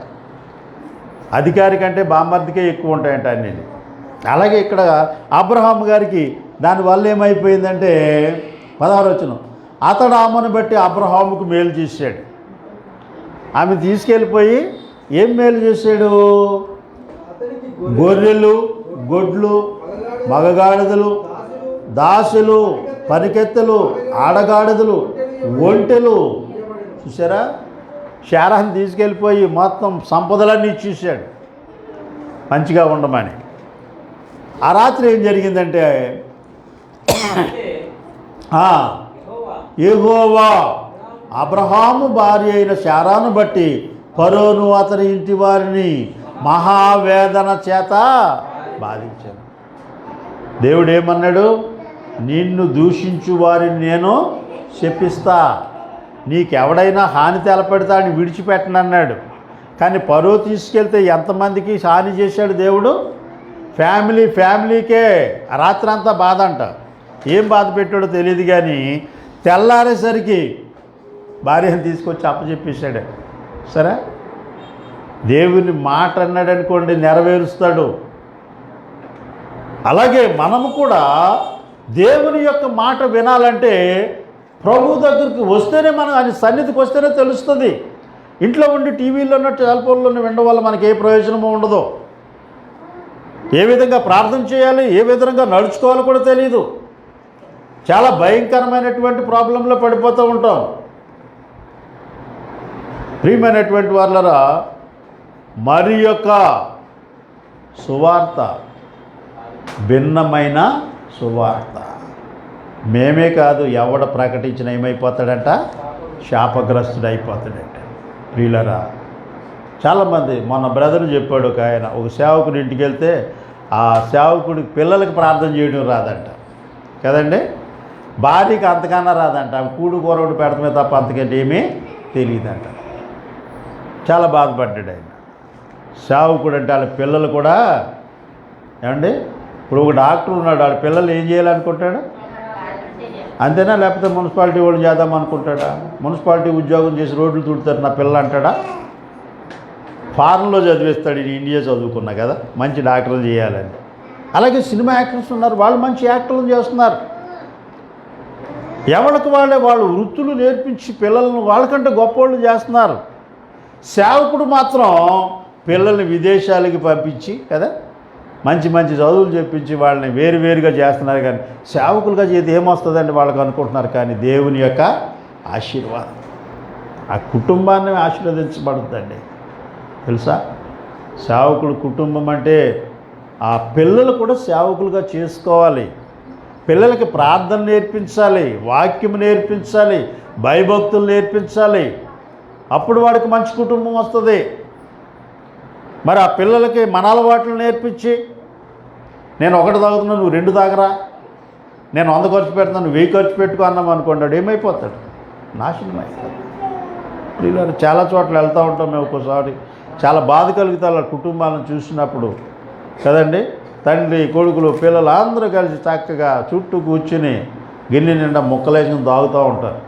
అధికారి కంటే బామ్మర్దికే ఎక్కువ ఉంటాయంట అన్నీ. అలాగే ఇక్కడ అబ్రహాం గారికి దానివల్ల ఏమైపోయిందంటే 16వ వచనం, అతడు ఆమెను బట్టి అబ్రహాముకు మేలు చేశాడు. ఆమె తీసుకెళ్ళిపోయి ఏం మేలు చేశాడు? గొర్రెలు, గొడ్లు, మగగాడిదలు, దాసులు, పనికెత్తలు, ఆడగాడిదలు, ఒంటెలు. చూసారా, శారాన్ని తీసుకెళ్ళిపోయి మొత్తం సంపదలన్నీ ఇచ్చేసాడు మంచిగా ఉండమని. ఆ రాత్రి ఏం జరిగిందంటే యెహోవా అబ్రహాము భార్య అయిన శారాను బట్టి ఫరోను అతని ఇంటి వారిని మహావేదన చేత బాధించాను. దేవుడు ఏమన్నాడు? నిన్ను దూషించు వారిని నేను శపిస్తా, నీకెవడైనా హాని తెలపెడతాడని విడిచిపెట్టనన్నాడు. కానీ ఫరో తీసుకెళ్తే ఎంతమందికి హాని చేశాడు దేవుడు? ఫ్యామిలీకే రాత్రి అంతా బాధ అంట. ఏం బాధ పెట్టాడో తెలియదు, కానీ తెల్లారేసరికి భార్యను తీసుకొచ్చి అప్పచెప్పేశాడు. సరే, దేవుని మాట అన్నాడు అనుకోండి, నెరవేరుస్తాడు. అలాగే మనము కూడా దేవుని యొక్క మాట వినాలంటే ప్రభు దగ్గరికి వస్తేనే, మనం ఆయన సన్నిధికి వస్తేనే తెలుస్తుంది. ఇంట్లో ఉండి టీవీలో ఉన్న సెల్ఫోన్లోనే వినడం వల్ల మనకి ఏ ప్రయోజనమూ ఉండదు. ఏ విధంగా ప్రార్థన చేయాలి, ఏ విధంగా నడుచుకోవాలో కూడా తెలియదు. చాలా భయంకరమైనటువంటి ప్రాబ్లంలో పడిపోతూ ఉంటాం. ప్రియమైనటువంటి వాళ్ళరా, మరి యొక్క సువార్త భిన్నమైన సువార్త. మేమే కాదు, ఎవడ ప్రకటించిన ఏమైపోతాడంట? శాపగ్రస్తుడు అయిపోతాడంట. ప్రియులరా, చాలామంది, మొన్న బ్రదర్ చెప్పాడు ఒక ఆయన, ఒక సేవకుడి ఇంటికి వెళ్తే ఆ సేవకుడి పిల్లలకి ప్రార్థన చేయడం రాదంట కదండి, భార్యకి అంతకన్నా రాదంట. కూడు కూరడు పెడతమే తప్ప అంతకంటే ఏమీ తెలియదంట. చాలా బాధపడ్డాడు ఆయన. సేవకుడు అంటే వాళ్ళ పిల్లలు కూడా ఏమండి, ఇప్పుడు ఒక డాక్టర్ ఉన్నాడు, వాళ్ళ పిల్లలు ఏం చేయాలనుకుంటాడు? అంతేనా? లేకపోతే మున్సిపాలిటీ వాళ్ళు చేద్దాం అనుకుంటాడా? మున్సిపాలిటీ ఉద్యోగం చేసి రోడ్లు తుడుతారు నా పిల్ల అంటాడా? ఫారెన్లో చదివిస్తాడు, ఇండియా చదువుకున్నా కదా, మంచి డాక్టర్లు చేయాలని. అలాగే సినిమా యాక్టర్స్ ఉన్నారు, వాళ్ళు మంచి యాక్టర్లు చేస్తున్నారు. ఎవరికి వాళ్ళు వృత్తులు నేర్పించి పిల్లలను వాళ్ళకంటే గొప్పవాళ్ళు చేస్తున్నారు. సేవకుడు మాత్రం పిల్లల్ని విదేశాలకి పంపించి కదా, మంచి మంచి చదువులు చెప్పించి వాళ్ళని వేరుగా చేస్తున్నారు. కానీ సేవకులుగా చేతి ఏమొస్తుందండి వాళ్ళకు అనుకుంటున్నారు. కానీ దేవుని యొక్క ఆశీర్వాదం ఆ కుటుంబాన్ని ఆశీర్వదించబడుతుందండి. తెలుసా, సేవకుడు కుటుంబం అంటే ఆ పిల్లలు కూడా సేవకులుగా చేసుకోవాలి. పిల్లలకి ప్రార్థన నేర్పించాలి, వాక్యం నేర్పించాలి, భయభక్తులు నేర్పించాలి. అప్పుడు వాడికి మంచి కుటుంబం వస్తుంది. మరి ఆ పిల్లలకి మన అలవాట్లు నేర్పించి, నేను ఒకటి తాగుతున్నా నువ్వు 2 తాగరా, నేను 100 ఖర్చు పెడుతున్నాను 1000 ఖర్చు పెట్టుకో అన్నాం అనుకోండి, ఏమైపోతాడు? నాశనం అయిపోతాడు. పిల్లలు చాలా చోట్ల వెళ్తూ ఉంటాం మేము. ఒక్కోసారి చాలా బాధ కలుగుతారు కుటుంబాలను చూసినప్పుడు కదండి. తండ్రి, కొడుకులు, పిల్లలు అందరూ కలిసి చక్కగా చుట్టూ కూర్చుని గిన్నె నిండా ముక్కలేసి తాగుతూ ఉంటారు.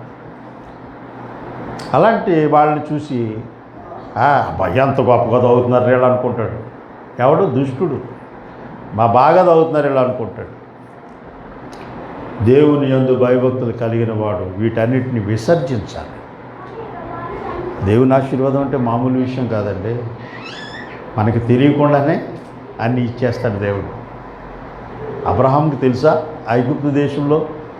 అలాంటి వాళ్ళని చూసి ఎంత గొప్పగా తాగుతున్నారు వీళ్ళు అనుకుంటాడు. ఎవడు? దుష్టుడు. బాగా తాగుతున్నారు వీళ్ళు అనుకుంటాడు. దేవుని యందు భయభక్తులు కలిగిన వాడు వీటన్నిటిని విసర్జించాలి. దేవుని ఆశీర్వాదం అంటే మామూలు విషయం కాదండి. మనకి తెలియకుండానే అన్నీ ఇచ్చేస్తాడు దేవుడు. అబ్రహాంకి తెలుసా, ఐగుప్తు దేశంలో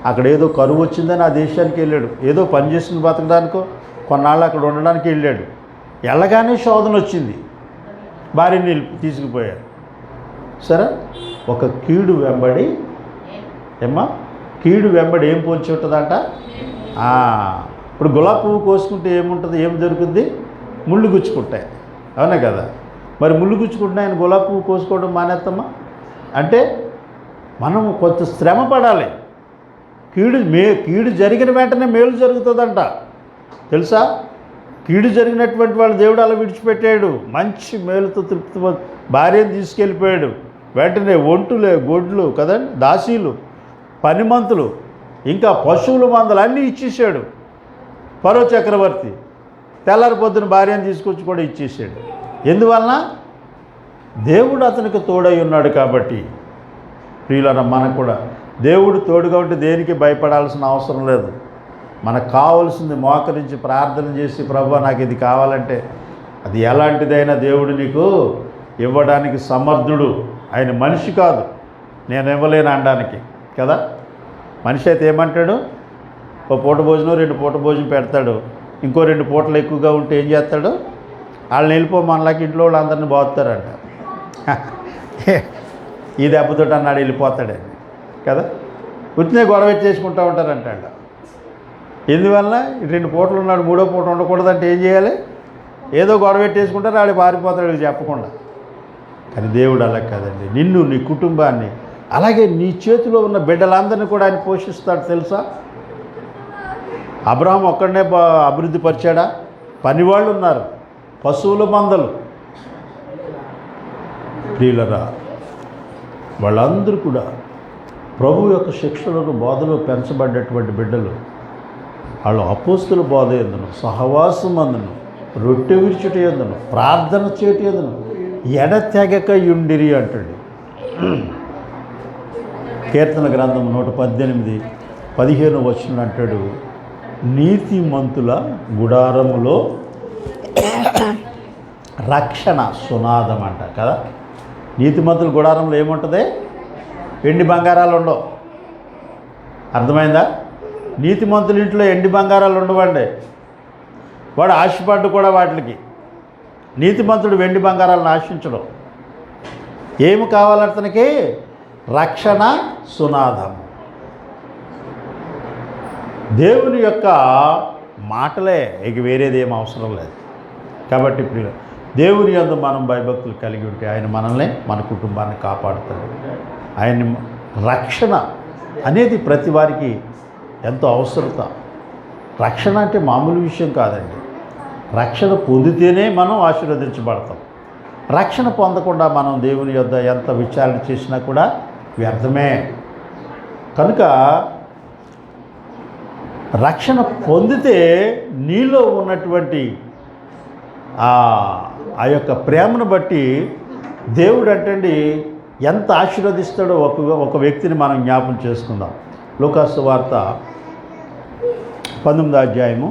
అక్కడ ఏదో కరువు వచ్చిందని ఆ దేశానికి వెళ్ళాడు. ఏదో పని చేసుకుని బతకడానికో కొన్నాళ్ళు అక్కడ ఉండడానికి వెళ్ళాడు. వెళ్ళగానే శోధన వచ్చింది, భార్యని తీసుకుపోయారు. సరే, ఒక కీడు వెంబడి కీడు వెంబడి ఏం పోల్చి ఉంటుందంట. ఇప్పుడు గులాబీ పువ్వు కోసుకుంటే ఏముంటుంది, ఏం దొరుకుద్ది? ముళ్ళు గుచ్చుకుంటాయి, అవునా కదా? మరి ముళ్ళు గుచ్చుకుంటే ఆయన గులాబీ పువ్వు కోసుకోవడం మానేస్తామా? అంటే మనం కొంత శ్రమ పడాలి. కీడు జరిగిన వెంటనే మేలు జరుగుతుందంట, తెలుసా? కీడు జరిగినటువంటి వాళ్ళు దేవుడు అలా విడిచిపెట్టాడు. మంచి మేలుతో తృప్తి భార్యను తీసుకెళ్ళిపోయాడు. వెంటనే ఒంటులే, గొడ్లు కదండి, దాసీలు, పనిమంతులు, ఇంకా పశువుల మందలు అన్నీ ఇచ్చేసాడు ఫరో చక్రవర్తి. తెల్లారి పొద్దున భార్యను తీసుకొచ్చి కూడా ఇచ్చేసాడు. ఎందువలన? దేవుడు అతనికి తోడై ఉన్నాడు కాబట్టి. ప్రియులారా, మనకు కూడా దేవుడు తోడుగా ఉంటే దేనికి భయపడాల్సిన అవసరం లేదు. మనకు కావాల్సింది మోకరించి ప్రార్థన చేసి, ప్రభువా నాకు ఇది కావాలంటే అది ఎలాంటిదైనా దేవుడు నీకు ఇవ్వడానికి సమర్థుడు. ఆయన మనిషి కాదు, నేను ఇవ్వలేను అనడానికి కదా. మనిషి అయితే ఏమంటాడు? ఓ పూట భోజనం 2 పూట భోజనం పెడతాడు. ఇంకో 2 పూటలు ఎక్కువగా ఉంటే ఏం చేస్తాడు? వాళ్ళని వెళ్ళిపో, మనలాకి ఇంట్లో వాళ్ళు అందరినీ బాగుతారంట. ఈ దెబ్బతో అన్నాడు వెళ్ళిపోతాడని కదా. ఉత్తినే గొడవ చేసుకుంటూ ఉంటారంట. ఎందువల్ల 2 పూటలు ఉన్నాడు, 3వ పూట ఉండకూడదంటే ఏం చేయాలి? ఏదో గొడవ పెట్టేసుకుంటారు, ఆడు పారిపోతాడు చెప్పకుండా. కానీ దేవుడు అలా కాదండి. నిన్ను, నీ కుటుంబాన్ని, అలాగే నీ చేతిలో ఉన్న బిడ్డలందరినీ కూడా ఆయన పోషిస్తాడు, తెలుసా? అబ్రహాం ఒక్కడనే అభివృద్ధి పరిచాడా? పనివాళ్ళు ఉన్నారు, పశువుల మందలు. ప్రియులరా, వాళ్ళందరూ కూడా ప్రభు యొక్క శిక్షణను బోధలో పెంచబడ్డటువంటి బిడ్డలు. వాళ్ళు అపోస్తుల బోధ ఎందును, సహవాసం అందును, రొట్టె విరుచుట ఎందును, ప్రార్థన చేటి ఎందును ఎడతెగక యుండిరి అంటాడు. కీర్తన గ్రంథం 118:15 వచనం అంటాడు, నీతిమంతుల గుడారములో రక్షణ సునాదం అంట కదా. నీతిమంతుల గుడారంలో ఏముంటుంది? ఎండి బంగారాలు ఉండవు. అర్థమైందా? నీతిమంతుల ఇంట్లో ఎండి బంగారాలు ఉండవండి. వాడు ఆశపడ్డు కూడా వాటికి. నీతిమంతుడు వెండి బంగారాలను ఆశించడం. ఏమి కావాలతనికి? రక్షణ సునాదం. దేవుని యొక్క మాటలే, ఇక వేరేది ఏం అవసరం లేదు. కాబట్టి ప్రియులు, దేవుని యందు మనం భయభక్తులు కలిగి ఉంటే ఆయన మనల్ని, మన కుటుంబాన్ని కాపాడుతాడు. ఆయన రక్షణ అనేది ప్రతి వారికి ఎంతో అవసరత. రక్షణ అంటే మామూలు విషయం కాదండి. రక్షణ పొందితేనే మనం ఆశీర్వదించబడతాం. రక్షణ పొందకుండా మనం దేవుని యొద్ద ఎంత విచారణ చేసినా కూడా వ్యర్థమే. కనుక రక్షణ పొందితే నీలో ఉన్నటువంటి ఆ యొక్క ప్రేమను బట్టి దేవుడు అంటండి ఎంత ఆశీర్వదిస్తాడో ఒక వ్యక్తిని మనం జ్ఞాపం చేసుకుందాం. లూకాసు సువార్త 19వ అధ్యాయము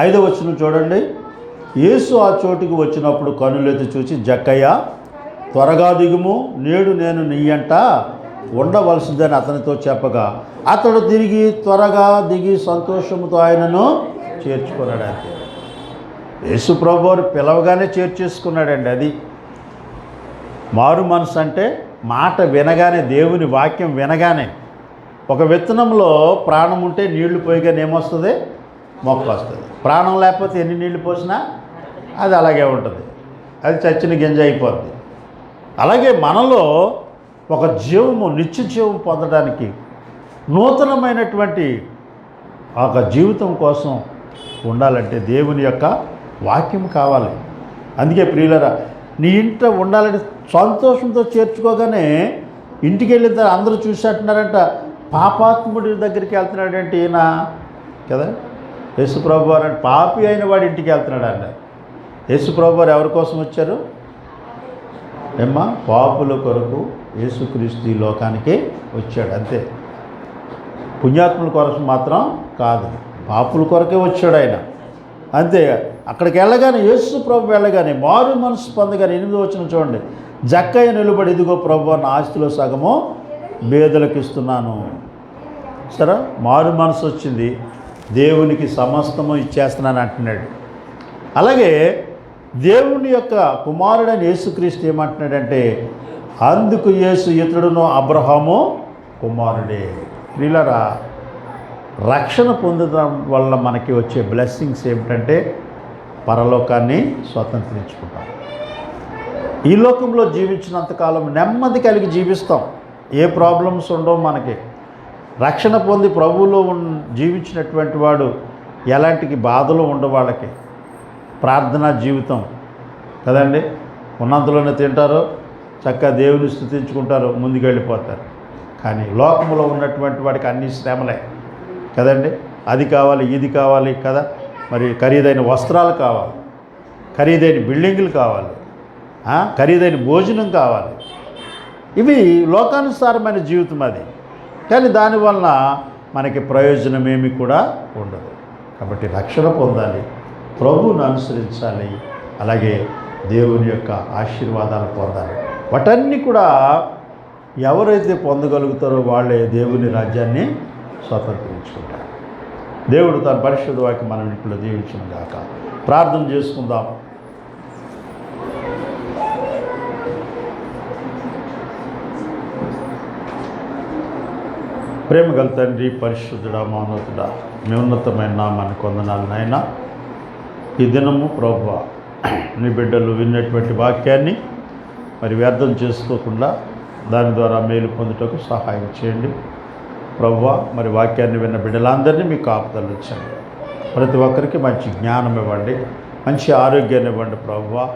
5వ వచనం చూడండి. యేసు ఆ చోటుకు వచ్చినప్పుడు కనులెత్తి చూచి, జక్కయ్య త్వరగా దిగుము, నేడు నేను నీయంట ఉండవలసిందని అతనితో చెప్పగా అతడు తిరిగి త్వరగా దిగి సంతోషంతో ఆయనను చేర్చుకున్నాడు. అంతే. యేసు ప్రభువారు పిలవగానే చేర్చేసుకున్నాడండి. అది మారు మనసు అంటే మాట వినగానే, దేవుని వాక్యం వినగానే. ఒక విత్తనంలో ప్రాణం ఉంటే నీళ్లు పోయిగానే ఏమొస్తుంది? మొక్క వస్తుంది. ప్రాణం లేకపోతే ఎన్ని నీళ్లు పోసినా అది అలాగే ఉంటుంది, అది చచ్చిన గింజ అయిపోద్ది. అలాగే మనలో ఒక జీవము, నిత్య జీవం పొందడానికి, నూతనమైనటువంటి ఒక జీవితం కోసం ఉండాలంటే దేవుని యొక్క వాక్యం కావాలి. అందుకే ప్రియులరా, నీ ఇంట ఉండాలని సంతోషంతో చేర్చుకోగానే ఇంటికి వెళ్ళిన తర్వాత అందరూ చూసేట్టున్నారంట, పాపాత్ముడి దగ్గరికి వెళ్తున్నాడంటే ఈయన కదా. యేసుప్రభు వారు అంటే పాపి అయిన వాడి ఇంటికి వెళ్తున్నాడు అన్నారు. యేసుప్రభు వారు ఎవరి కోసం వచ్చారు? ఏమ్మా, పాపుల కొరకు యేసుక్రీస్తు ఈ లోకానికి వచ్చాడు, అంతే. పుణ్యాత్ముల కొరకు మాత్రం కాదు, పాపుల కొరకే వచ్చాడు ఆయన, అంతే. అక్కడికి వెళ్ళగానే యేసుప్రభు వెళ్ళగానే మారు మనసు పొందగానే 8వ వచనం చూడండి. జక్కయ్య నిలబడి, ఇదిగో ప్రభు నా ఆస్తిలో సగము పేదలకు ఇస్తున్నాను. సరే, మారు మనసు వచ్చింది, దేవునికి సమస్తము ఇచ్చేస్తున్నాను అంటున్నాడు. అలాగే దేవుని యొక్క కుమారుడైన యేసుక్రీస్తు ఏమంటున్నాడంటే, అందుకు యేసు ఇతడును అబ్రహాము కుమారుడే. వీళ్ళరా రక్షణ పొందడం వల్ల మనకి వచ్చే బ్లెస్సింగ్స్ ఏమిటంటే పరలోకాన్ని స్వతంత్రించుకుంటాం. ఈ లోకంలో జీవించినంతకాలం నెమ్మది కలిగి జీవిస్తాం, ఏ ప్రాబ్లమ్స్ ఉండవు మనకి. రక్షణ పొంది ప్రభువులో జీవించినటువంటి వాడు ఎలాంటి బాధలు ఉండవు వాళ్ళకి. ప్రార్థనా జీవితం కదండి, ఉన్నంతలోనే తింటారు, చక్కగా దేవుని స్తుతించుకుంటారు, ముందుకు వెళ్ళిపోతారు. కానీ లోకంలో ఉన్నటువంటి వాడికి అన్ని శ్రమలే కదండి. అది కావాలి, ఇది కావాలి కదా, మరి ఖరీదైన వస్త్రాలు కావాలి, ఖరీదైన బిల్డింగులు కావాలి, ఖరీదైన భోజనం కావాలి. ఇవి లోకానుసారమైన జీవితం అది. కానీ దానివల్ల మనకి ప్రయోజనమేమి కూడా ఉండదు. కాబట్టి రక్షణ పొందాలి, ప్రభువును అనుసరించాలి, అలాగే దేవుని యొక్క ఆశీర్వాదాలు పొందాలి. వాటన్నీ కూడా ఎవరైతే పొందగలుగుతారో వాళ్ళే దేవుని రాజ్యాన్ని స్వతంత్రించుకుంటారు. దేవుడు తన పరిశుద్ధ వాక్యం మనం ఇంట్లో దీవించును గాక. ప్రార్థన చేసుకుందాం. ప్రేమ గల తండ్రి, పరిశుద్ధుడా, మౌనతుడా, మీ ఉన్నతమైన నామానికి వందనాలు నాయనా. ఈ దినము ప్రభువా, నీ బిడ్డలు విన్నటువంటి వాక్యాన్ని మరి వ్యర్థం చేసుకోకుండా దాని ద్వారా మేలు పొందుటకు సహాయం చేయండి ప్రభువా. మరి వాక్యాన్ని విన్న బిడ్డలందరినీ మీ కాపుదలు ఇచ్చండి. ప్రతి ఒక్కరికి మంచి జ్ఞానం ఇవ్వండి, మంచి ఆరోగ్యాన్ని ఇవ్వండి ప్రభువా.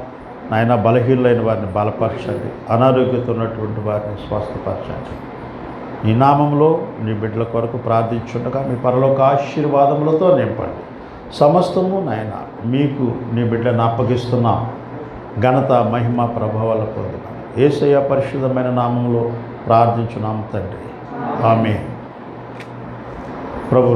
నాయన బలహీనులైన వారిని బలపరచండి, అనారోగ్యత ఉన్నటువంటి వారిని స్వస్థపరచండి. నీ నామంలో నీ బిడ్డల కొరకు ప్రార్థించుండగా మీ పరలోక ఆశీర్వాదములతో నింపండి. సమస్తము నాయన మీకు నీ బిడ్డను అప్పగిస్తున్నాం. ఘనత, మహిమ, ప్రభావాలు పొందుతాం. యేసయ్య పరిశుద్ధమైన నామంలో ప్రార్థించున్నాం తండ్రి, ఆమేన్. ప్రభు